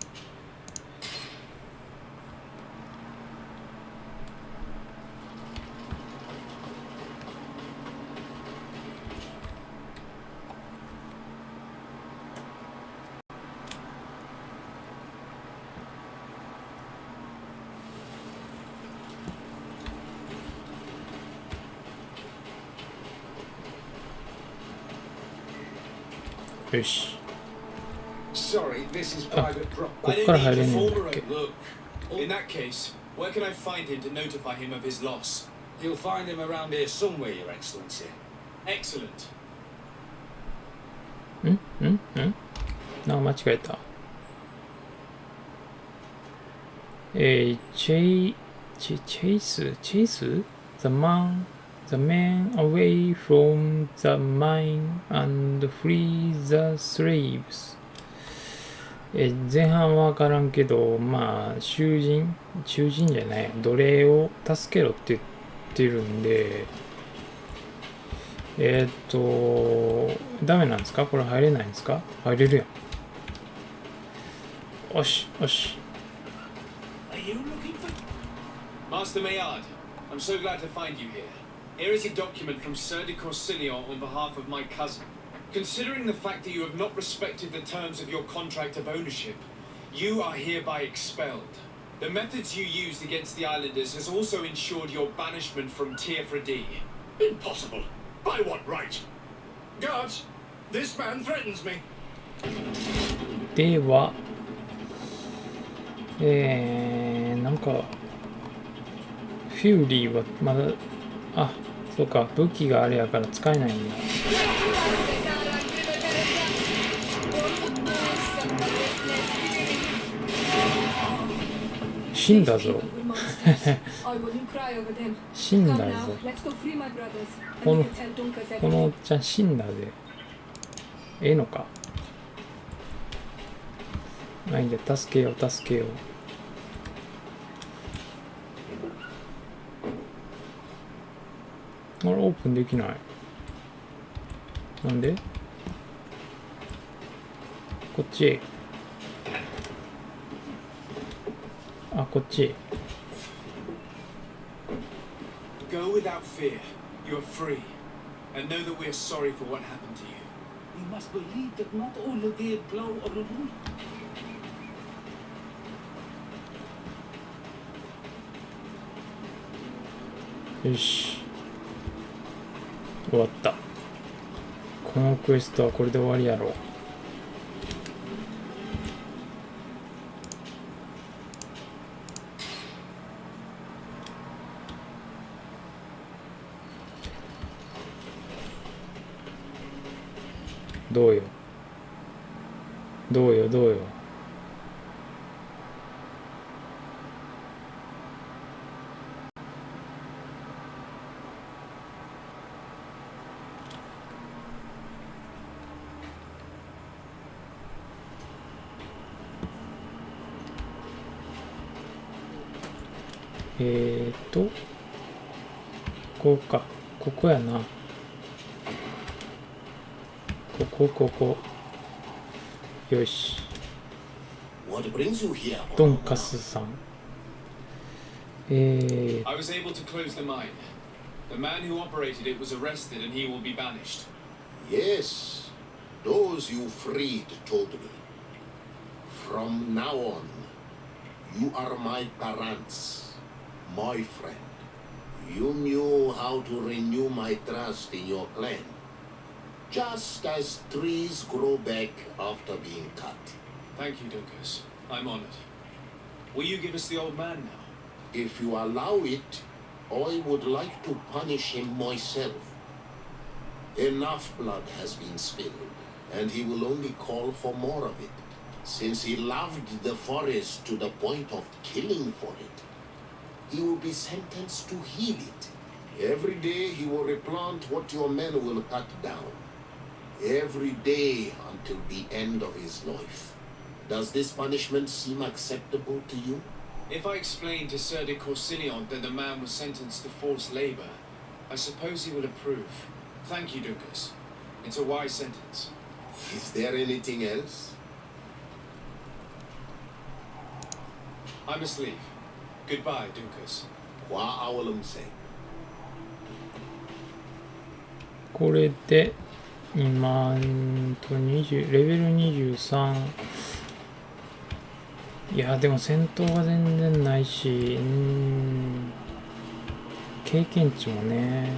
よし。あ、こっから入れねえんだっけ。In that case, where can I find him to notify him of his loss? You'll find him around here somewhere, Your Excellency. Excellent. なんか間違えた。chase the man away from the mine and free the slaves。前半はわからんけど、まあ、囚人じゃない、奴隷を助けろって言ってるんで、ダメなんですか？これ入れないんですか？入れるやん。よし、よし。Master Maillard, I'm so glad to find you here. Here is a document from Sir de Courcilion on behalf of my cousin. Considering the fact that you have not respected the terms of your contract of ownership, you are hereby expelled. The methods you used against the islanders has also ensured your banishment from Tier-Fredi. Impossible! By what right? Guards, this man threatens me. では、なんかフューリーはまだ、あ、そうか、武器があれやから使えないんだ。死んだぞ。死んだぞ。このおっちゃん死んだぜ。ええのか。ないんで助けよう助けよう。あれオープンできない。なんで？こっち。あ、こっち。Go without fear. You are free, and know that we are sorry for what happened to you. You must believe that not all of the blow of the roof. よし。終わった。このクエストはこれで終わりやろう。どうよ。どうよどうよ。ここか。ここやな。ここ。よし。ドンカスさん。I was able to close the mine. The man who operated it was arrested and he will be banished. Yes, those you freed told me. From now on, you are my parents, my friend. You knew how to renew my trust in your clan, just as trees grow back after being cut. Thank you, Dukas. I'm honored. Will you give us the old man now? If you allow it, I would like to punish him myself. Enough blood has been spilled, and he will only call for more of it, since he loved the forest to the point of killing for it. He will be sentenced to heal it. Every day he will replant what your men will cut down. Every day until the end of his life. Does this punishment seem acceptable to you? If I explain to Sir de Courcilion that the man was sentenced to forced labor, I suppose he will approve. Thank you, Dukas. It's a wise sentence. Is there anything else? I must leave. Goodbye, Dukas. これで今レベル23。いやでも戦闘が全然ないし、経験値もね。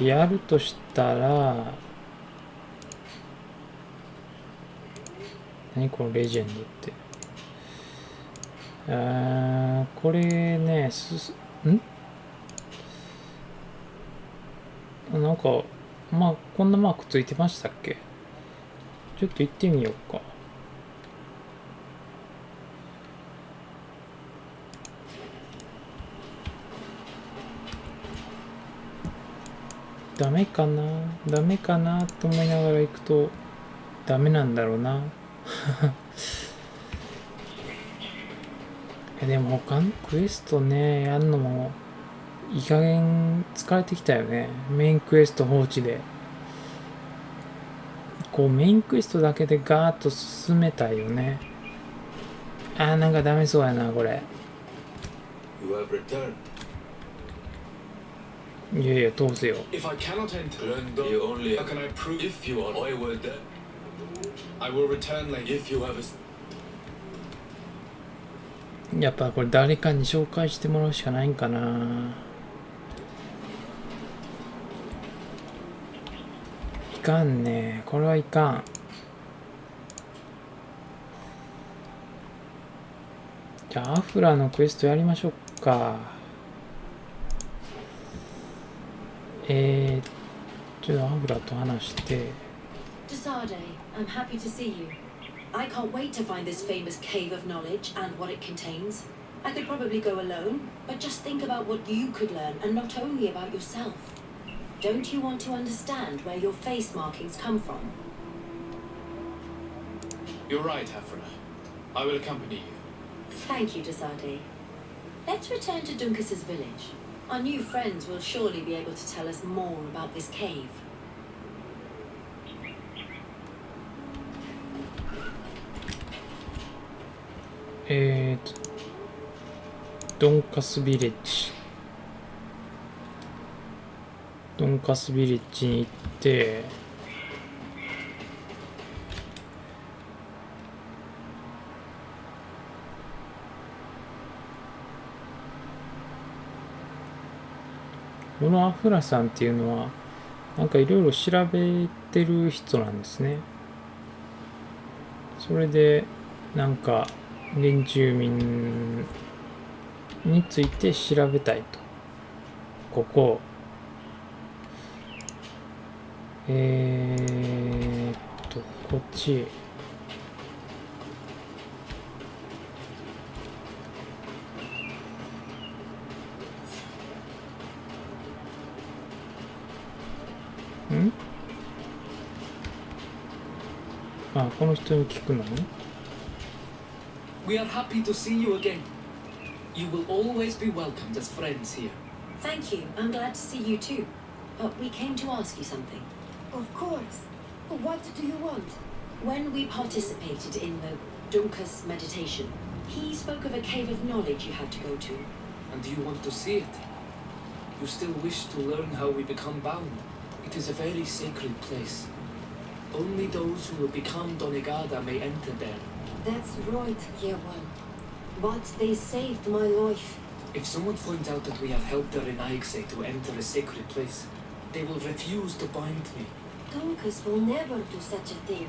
やるとしたら何このレジェンドって。これね、なんか、まあ、こんなマークついてましたっけ？ちょっと行ってみようか。ダメかなダメかなと思いながら行くとダメなんだろうな。でも他のクエストね、やるのもいい加減疲れてきたよね。メインクエスト放置で。こうメインクエストだけでガーッと進めたいよね。なんかダメそうやな、これ。You have returned. いやいや、通せよ。If I cannot enter, You only how can I prove if you are I were dead. I will return later. If you have a やっぱこれ誰かに紹介してもらうしかないんかな。いかんね、これはいかん。じゃあアフラのクエストやりましょうか。ちょっとアフラと話して。Desade, I'm happy to see you. I can't wait to find this famous cave of knowledge and what it contains. I could probably go alone, but just think about what you could learn and not only about yourself. Don't you want to understand where your face markings come from? You're right, Afra. I will accompany you. Thank you, Desade. Let's return to Duncas's village. Our new friends will surely be able to tell us more about this cave. ドンカスビレッジ。ドンカスビレッジに行って、このアフラさんっていうのはなんかいろいろ調べてる人なんですね。それでなんか原住民について調べたいと。こここっちこの人に聞くのね。We are happy to see you again. You will always be welcomed as friends here. Thank you. I'm glad to see you too. But we came to ask you something. Of course. What do you want? When we participated in the Duncas meditation, he spoke of a cave of knowledge you had to go to. And you want to see it? You still wish to learn how we become bound? It is a very sacred place. Only those who will become Donegada may enter there. That's right, Year One. But they saved my life. If someone finds out that we have helped the Renaigse to enter a sacred place, they will refuse to bind me. Duncas will never do such a thing.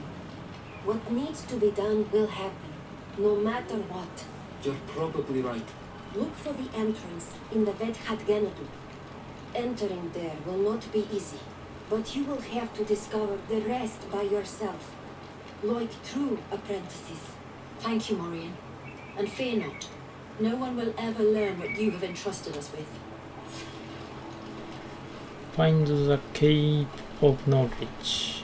What needs to be done will happen, no matter what. You're probably right. Look for the entrance in the Vedhat Genadu. Entering there will not be easy, but you will have to discover the rest by yourself, like true apprentices. Thank you, Morian. And fear not. No one will ever learn what you have entrusted us with. Find the cave of knowledge.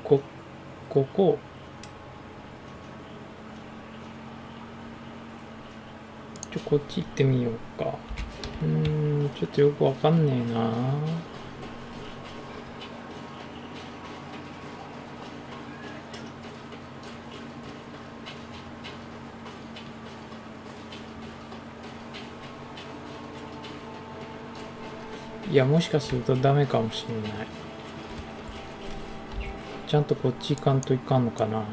こここっち行ってみようか。ちょっとよくわかんねえな。いや、もしかするとダメかもしれない。ちゃんとこっち行かんといかんのかな。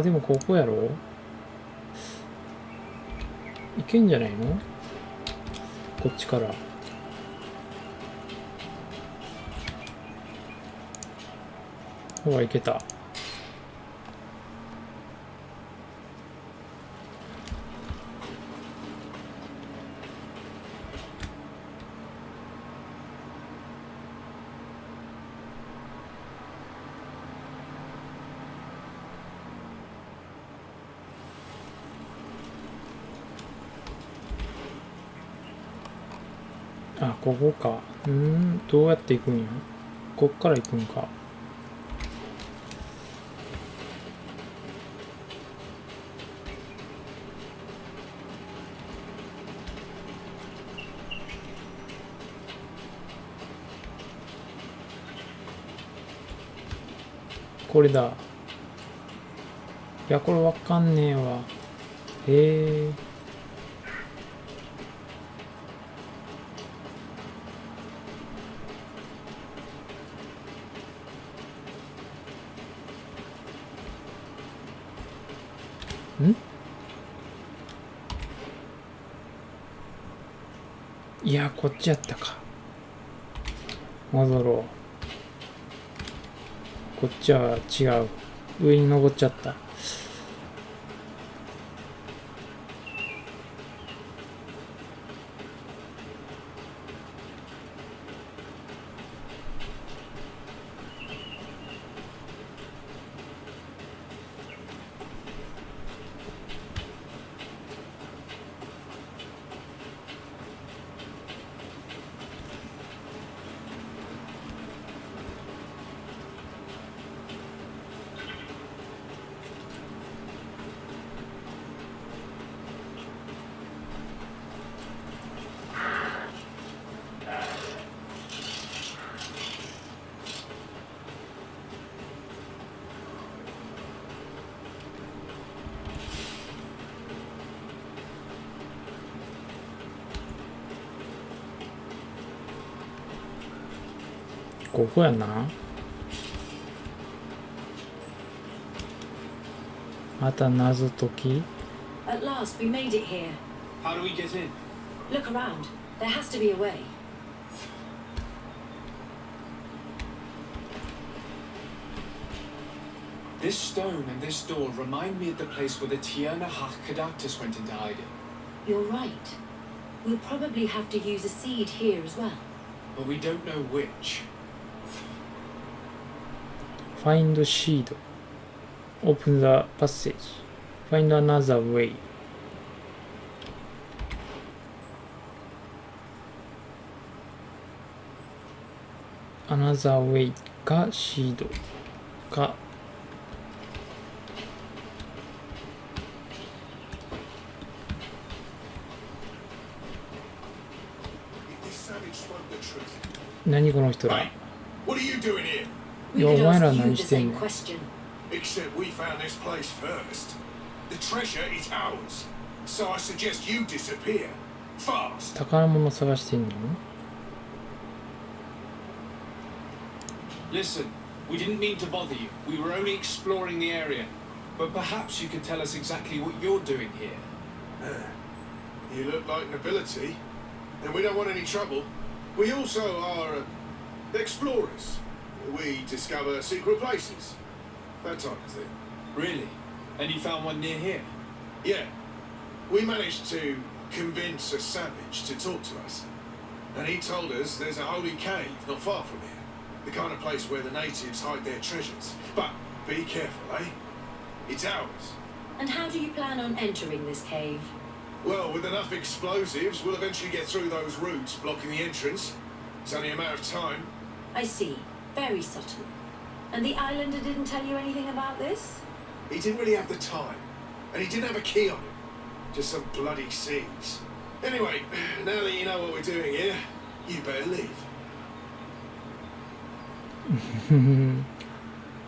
でもここやろ。いけんじゃないの？こっちから。ほら、いけた。あ、ここか。どうやって行くんや。こっから行くんか。これだ。いや、これわかんねえわ。いや、こっちやったか。戻ろう。こっちは違う。上に登っちゃった。ここやな。また謎解き。 At last, we made it here. How do we get in? Look around. There has to be a way. This stone and this door remind me of the place where the Tierna Hachkadatus went into hiding. You're right. We'll probably have to use a seed here as well. But we don't know which. Find seed. Open the passage. Find another way. Another way かシードか。何この人ら。 What are you doing here? いや、お前ら何してんの。 Except we found this place first. The treasure is ours. So I suggest you disappear. Fast. 宝物探してんの。 Listen, we didn't mean to bother you. We were only exploring the area. But perhaps you could tell us exactly what you're doing here. You look like nobility, and we don't want any trouble. We also are explorers. We discover secret places. That type of thing. Really? And you found one near here? Yeah. We managed to convince a savage to talk to us. And he told us there's a holy cave not far from here. The kind of place where the natives hide their treasures. But be careful, eh? It's ours. And how do you plan on entering this cave? Well, with enough explosives, we'll eventually get through those roots blocking the entrance. It's only a matter of time. I see. Very subtle. And the islander didn't tell you anything about this? He didn't really have the time. And he didn't have a key on him. Just some bloody seeds. Anyway, now that you know what we're doing here, you better leave.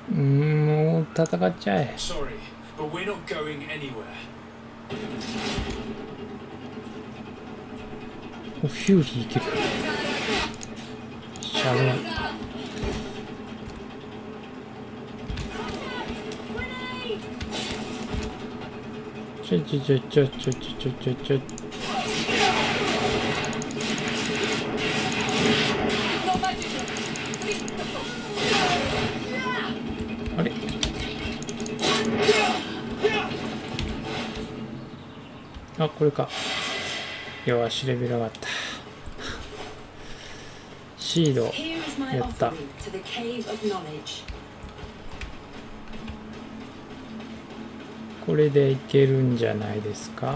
もう戦っちゃえ。 Sorry, but we're not going anywhere. フューリーいける。シャドウ。ちょ。あれ。あ、これか。よし、レベル上がった。シードやった。これでいけるんじゃないですか。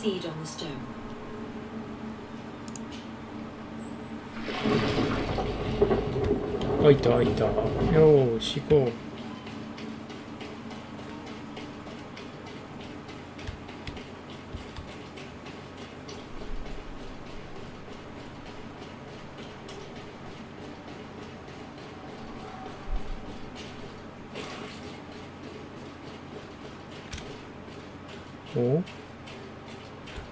seed on the stone. 開いた開いた。よーし行こう。お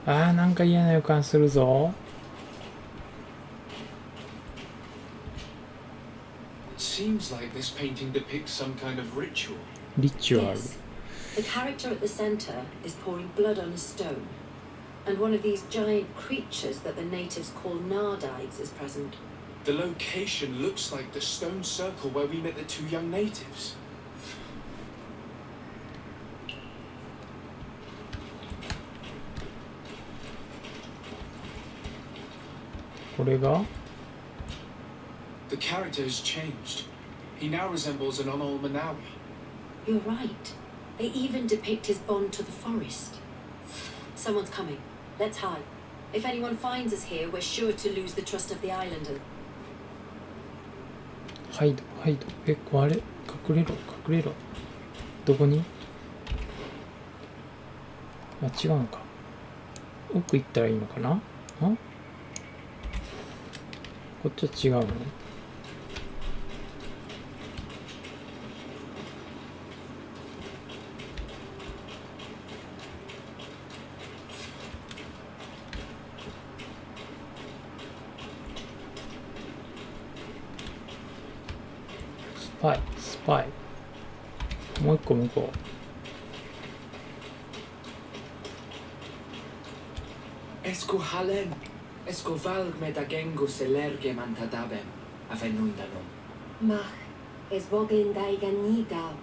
あーなんか嫌な予感するぞ。It seems like this painting depicts some kind of ritual. Ritual. Yes. The character at the center is pouring blood on a stone, and one of these giant creatures that the natives call nardives is present. The location looks like the stone circle where we met the two young natives. これが The character has changed. He now resembles an Onol Manawi. You're right. They even depict his bond to the forest. Someone's coming. Let's hide. If anyone finds us here, we're sure to lose the trust of the islander. ハイドハイド。あれ隠れろ隠れろ。どこに？あ、違うのか。奥行ったらいいのかな？こっちは違うの？スパイ。もう一個向こう。Esco halen, esco valg med agengo selerge mantadabem, afenundanum. Mach, es boglin daigan nigau,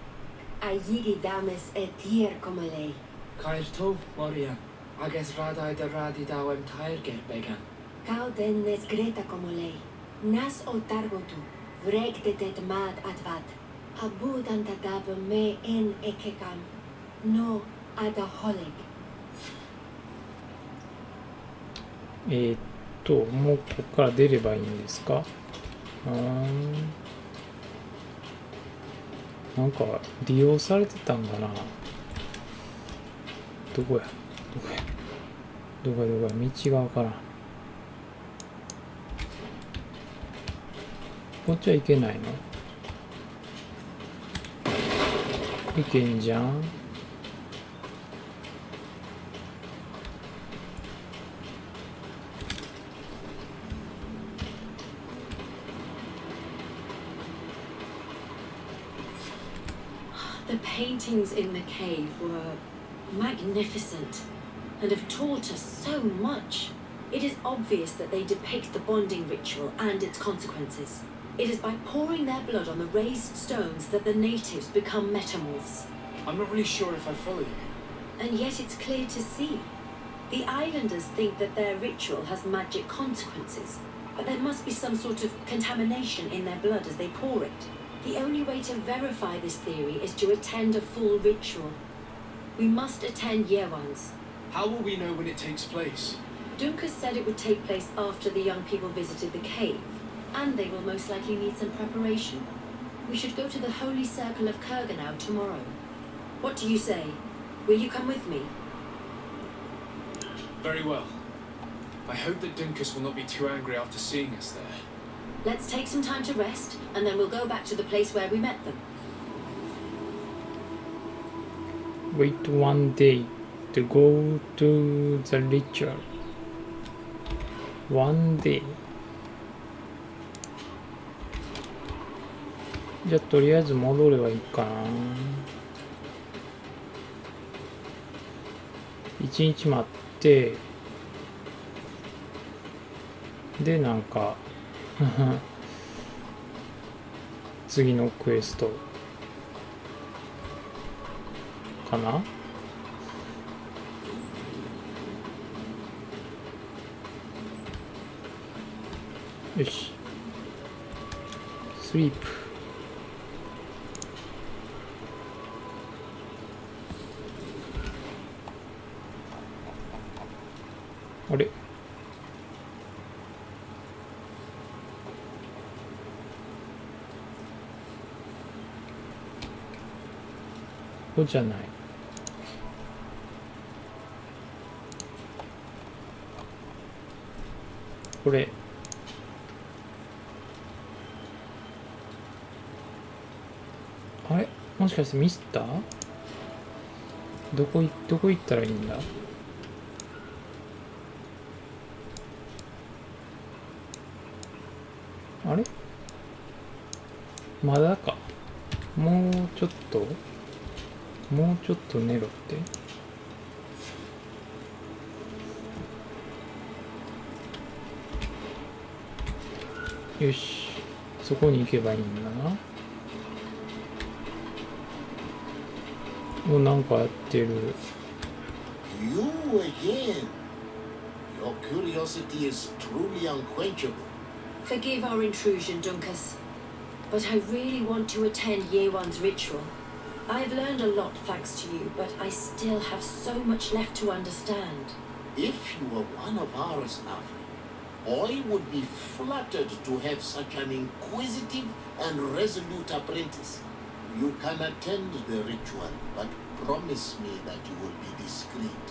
a yigi dames et tier como lei. Cair to, Moria, ages radai da radi dawem tairger began. Cauden nes greta como lei, nas o targotu, vregde det mad advad, abudan tadab me en ekekam, no ada holeg. もうここから出ればいいんですか？なんか利用されてたんかな。どこや道がわからん。こっちは行けないの？行けんじゃん。The paintings in the cave were magnificent and have taught us so much. It is obvious that they depict the bonding ritual and its consequences. It is by pouring their blood on the raised stones that the natives become metamorphs. I'm not really sure if I follow you. And yet it's clear to see. The islanders think that their ritual has magic consequences, but there must be some sort of contamination in their blood as they pour it. The only way to verify this theory is to attend a full ritual. We must attend Yewan's. How will we know when it takes place? Dunkas said it would take place after the young people visited the cave, and they will most likely need some preparation. We should go to the Holy Circle of Kurganau tomorrow. What do you say? Will you come with me? Very well. I hope that Dunkus will not be too angry after seeing us there. Let's take some time to rest, and then we'll go back to the place where we met them. Wait one day to go to the ritual. One day. じゃあとりあえず戻ればいいかな。一日待ってでなんか次のクエストかな。よし。スリープ。こじゃない。これ。あれ、もしかしてミスった？どこ行ったらいいんだ？あれ？まだか。もうちょっと寝ろって。よし、そこに行けばいいんだな。もうなんかやってる。You again. Your curiosity is truly unquenchable. Forgive our intrusion, Dunkus, but I really want to attend Year One's ritual. I've learned a lot thanks to you, but I still have so much left to understand. If you were one of our staff, I would be flattered to have such an inquisitive and resolute apprentice. You can attend the ritual, but promise me that you will be discreet.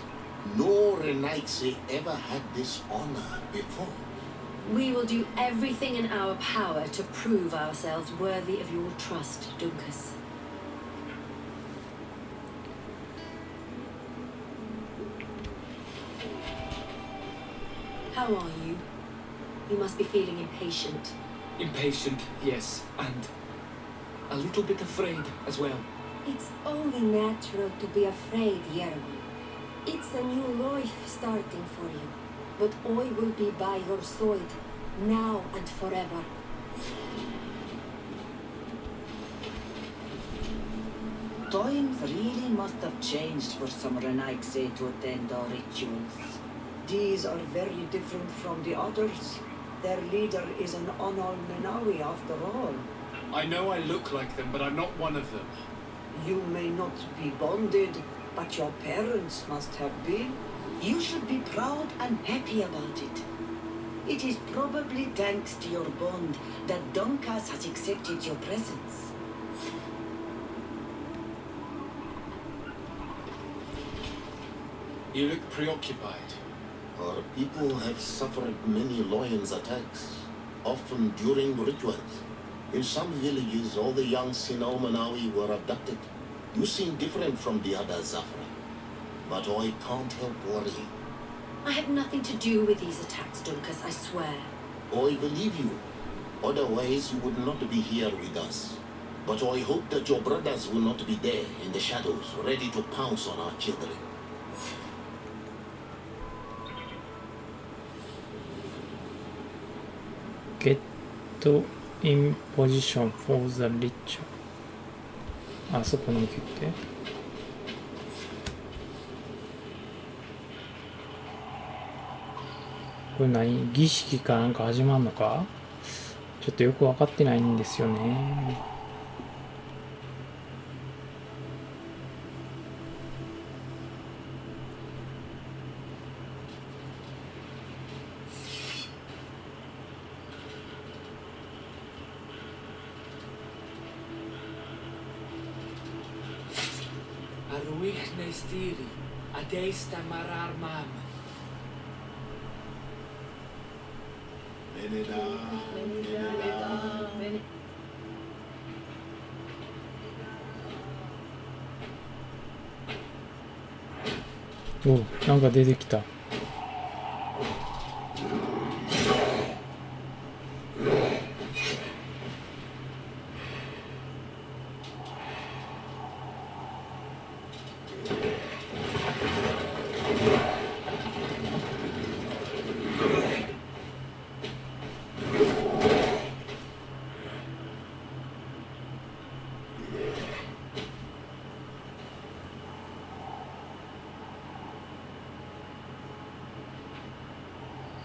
No Renaitse ever had this honor before. We will do everything in our power to prove ourselves worthy of your trust, Dunkus. How are you? You must be feeling impatient. Impatient, yes, and a little bit afraid as well. It's only natural to be afraid, Yerwin. It's a new life starting for you, but I will be by your side, now and forever. Times really must have changed for some Renaigse to attend our rituals. These are very different from the others. Their leader is an Onol Menawi after all. I know I look like them, but I'm not one of them. You may not be bonded, but your parents must have been. You should be proud and happy about it. It is probably thanks to your bond that Dunkas has accepted your presence. You look preoccupied. Our people have suffered many lions attacks, often during rituals. In some villages, all the young Sinau-Manawi were abducted. You seem different from the other Zafra, but I can't help worrying. I had nothing to do with these attacks, Dunkus, I swear. I believe you. Otherwise, you would not be here with us. But I hope that your brothers will not be there in the shadows, ready to pounce on our children. Get in position for the ritual. あそこの決定。これ何？儀式かなんか始まるのか？ちょっとよく分かってないんですよね。Aruich Nestiri, Adesta Marar Mam.お、なんか出てきた。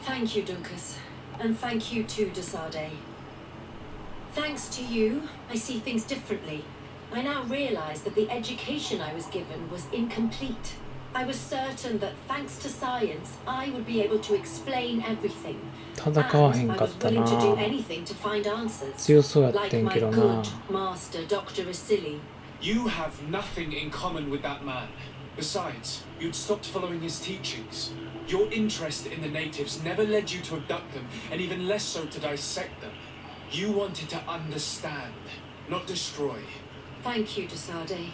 Thank you, Dunkus. And thank you too, Desade. Thanks to you, I see things differently. I now realize that the education I was given was incomplete. I was certain that thanks to science, I would be able to explain everything. And I was willing to do anything to find answers. 強そうやってんけどな。 Like my good master, Dr. Asili. You have nothing in common with that man. Besides, you'd stopped following his teachings. Your interest in the natives never led you to abduct them, and even less so to dissect them. You wanted to understand, not destroy. Thank you, Desade.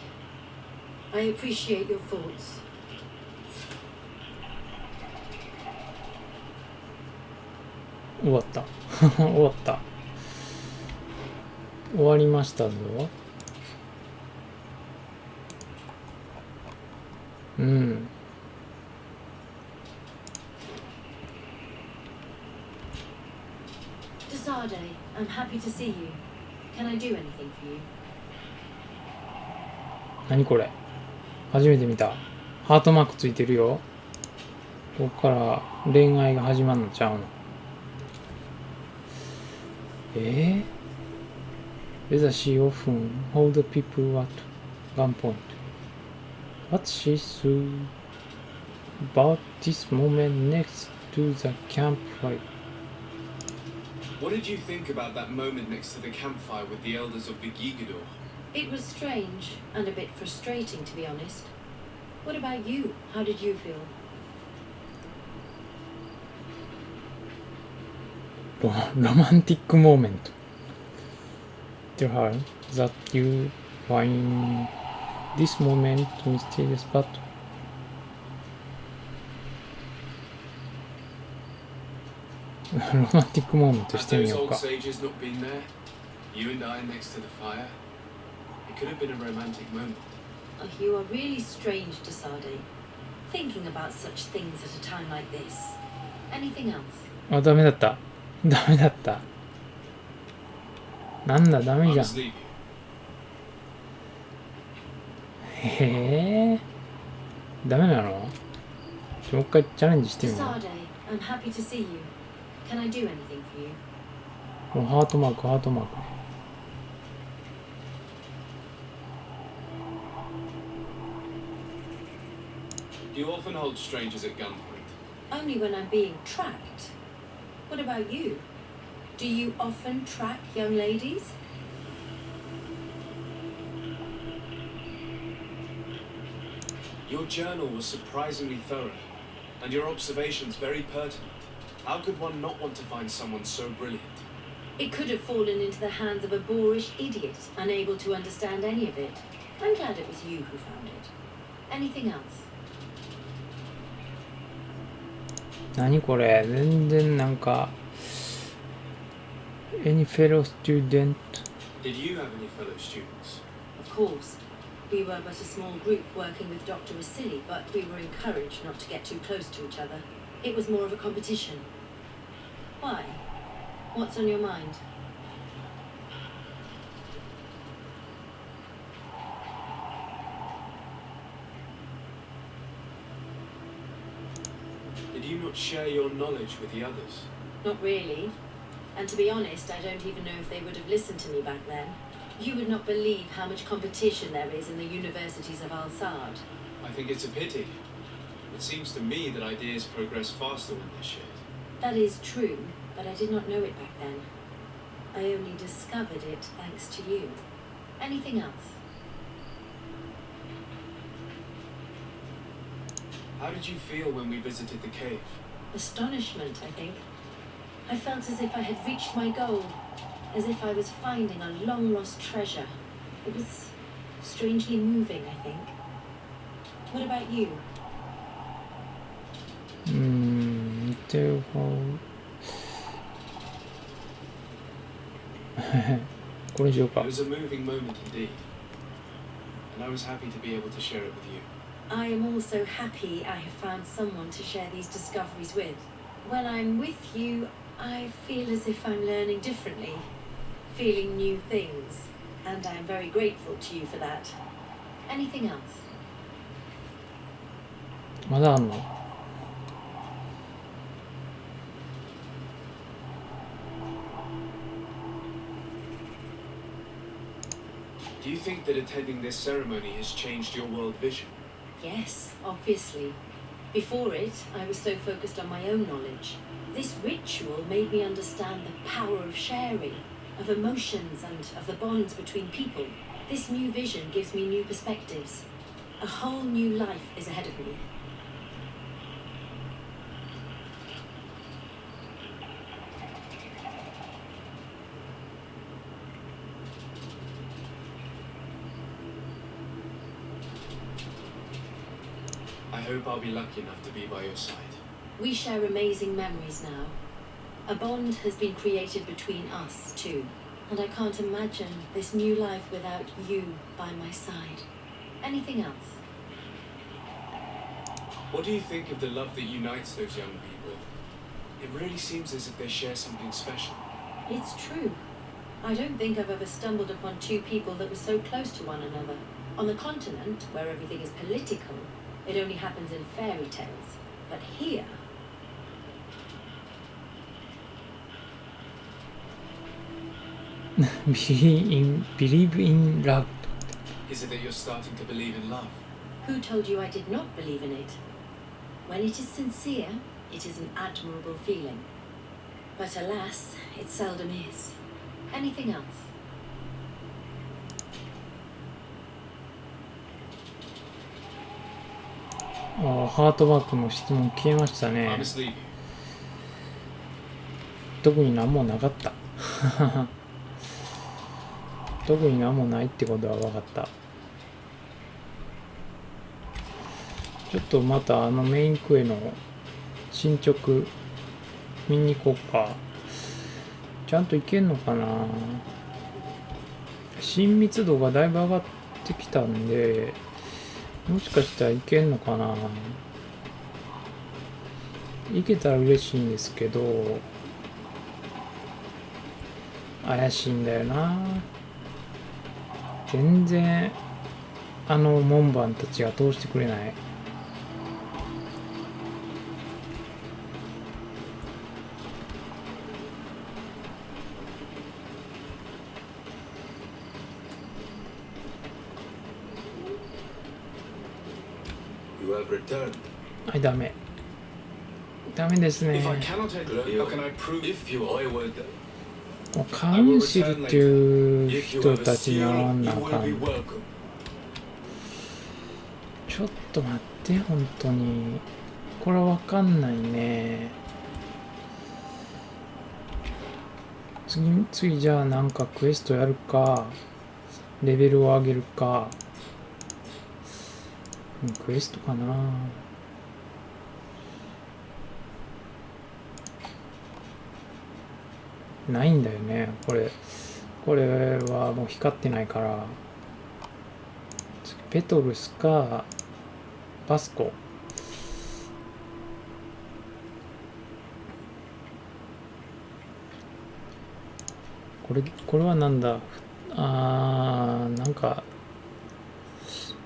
I appreciate your thoughts. 終わった終わった。終わりましたぞ。うん。Desade, I'm happy to see you. Can I do anything for you? 何これ、初めて見た。ハートマークついてるよ。ここから恋愛が始まるのちゃうの。Whether she often hold people at gunpoint. What she saw about this moment next to the campfire. What did you think about that moment next to the campfire with the elders of the Gigador? It was strange and a bit frustrating, to be honest. What about you? How did you feel? ロマンティックモーメント。There are that you find this moment mysterious, but ロマンティックモーメントしてみようか。Have those old sages not been there? You and I next to the fire? It could have been a romantic moment. Oh, you are really strange, Desade. Thinking about such things at a time like this. Anything else? あ、ダメだった。ダメだった。なんだ、ダメじゃん。ダメなの？もう一回チャレンジしてみよう。Desade, I'm happy to see you. Can I do anything for you? もうハートマーク、ハートマーク。Do you often hold strangers at gunpoint? Only when I'm being tracked. What about you? Do you often track young ladies? Your journal was surprisingly thorough, and your observations very pertinent. How could one not want to find someone so brilliant? It could have fallen into the hands of a boorish idiot, unable to understand any of it. I'm glad it was you who found it. Anything else? 何これ、全然なんか。Any fellow student? Did you have any fellow students? Of course. We were but a small group working with Dr. Vasily, but we were encouraged not to get too close to each other. It was more of a competition. Why? What's on your mind? Did you not share your knowledge with the others? Not really. And to be honest, I don't even know if they would have listened to me back then. You would not believe how much competition there is in the universities of Al-Sad. I think it's a pity. It seems to me that ideas progress faster when they're shared. That is true, but I did not know it back then. I only discovered it thanks to you. Anything else? How did you feel when we visited the cave? Astonishment, I think. I felt as if I had reached my goal, as if I was finding a long-lost treasure. It was strangely moving, I think. What about you? これしようか。 It was a moving moment indeed, and I was happy to be able to share it with you. I am also happy I have found someone to share these discoveries with. When I'm with you, I feel as if I'm learning differently, feeling new things, and I'm very grateful to you for that. Anything else? まだあんの？ Do you think that attending this ceremony has changed your world vision? Yes, obviously. Before it, I was so focused on my own knowledge. This ritual made me understand the power of sharing, of emotions, and of the bonds between people. This new vision gives me new perspectives. A whole new life is ahead of me. I hope I'll be lucky enough to be by your side. We share amazing memories now. A bond has been created between us two, and I can't imagine this new life without you by my side. Anything else? What do you think of the love that unites those young people? It really seems as if they share something special. It's true. I don't think I've ever stumbled upon two people that were so close to one another. On the continent, where everything is political, it only happens in fairy tales. But here... Believe in love. Is it that you're starting to believe in love? Who told you I did not believe in it? When it is sincere, it is an admirable feeling. But alas, it seldom is. Anything else?ハートワークの質問消えましたね。 Honestly, 特に何もなかった。特に何もないってことは分かった。ちょっとまたメインクエの進捗見に行こうか。ちゃんといけんのかな。親密度がだいぶ上がってきたんで、もしかしたらいけんのかな。いけたら嬉しいんですけど、怪しいんだよな。全然門番たちが通してくれない。はい、ダメ。ダメですね。もうカウンシルっていう人たちに会わんなあかん。ちょっと待って、本当に。これわかんないね。次じゃあなんかクエストやるか、レベルを上げるか。クエストかな。ないんだよね。これはもう光ってないから。ペトルスかバスコ。これはなんだ。なんか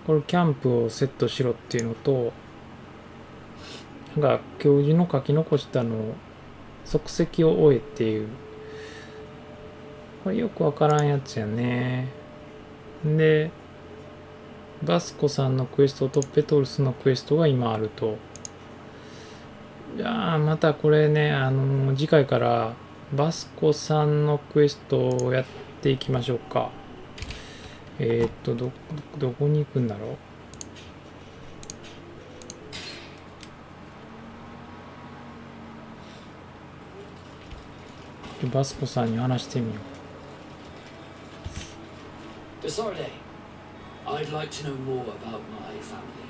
これキャンプをセットしろっていうのと、なんか教授の書き残したのを足跡を終えっていう、これよくわからんやつやね。でバスコさんのクエストとペトルスのクエストが今あると。じゃあまたこれね、次回からバスコさんのクエストをやっていきましょうか。どこに行くんだろう。バスコさんに話してみよう。Desarde, I'd like to know more about my family.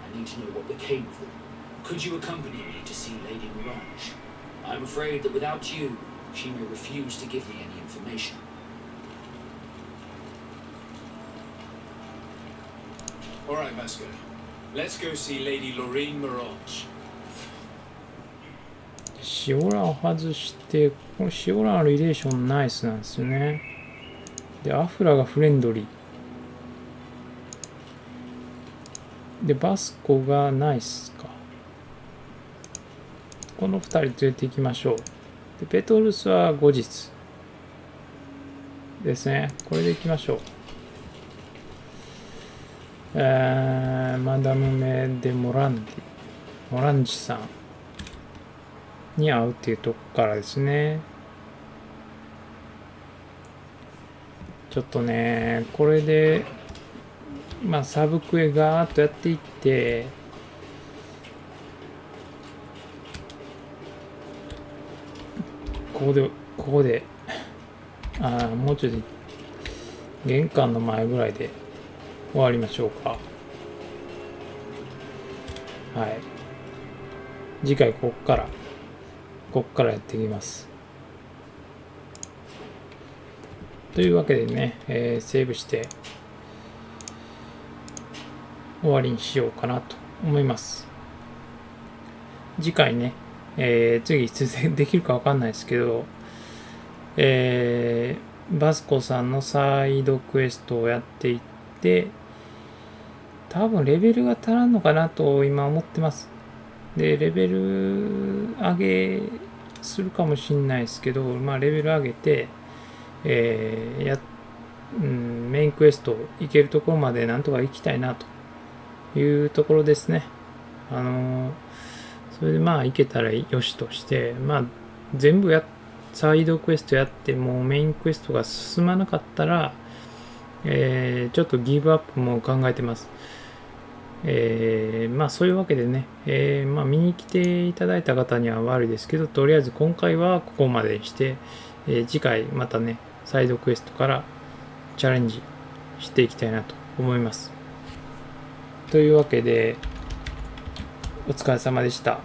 I need to know what became of them. Could you accompany me to see Lady Morange? I'm afraid that without you, she may refuse to give me any information. All right, Vasco. Let's go see Lady Lorraine Morange. シオラを外して、このシオラのリレーションナイスなんですよね。で、アフラがフレンドリー。で、バスコがナイスか。この2人連れて行きましょう。で、ペトルスは後日ですね。これで行きましょう。マダムメ・デ・モランジさんに会うっていうとこからですね。ちょっとね、これで、まあ、サブクエガーッとやっていって、ここで、もうちょっと、玄関の前ぐらいで終わりましょうか。はい。次回こっからやっていきます。というわけでね、セーブして終わりにしようかなと思います。次回ね、次いつできるかわかんないですけど、バスコさんのサイドクエストをやっていって、多分レベルが足らんのかなと今思ってます。で、レベル上げするかもしれないですけど、まあレベル上げて、メインクエスト行けるところまでなんとか行きたいなというところですね。それでまあ行けたらよしとして、まあ全部サイドクエストやってもメインクエストが進まなかったら、ちょっとギブアップも考えてます。まあそういうわけでね、まあ見に来ていただいた方には悪いですけど、とりあえず今回はここまでにして、次回またね、サイドクエストからチャレンジしていきたいなと思います。というわけで、お疲れ様でした。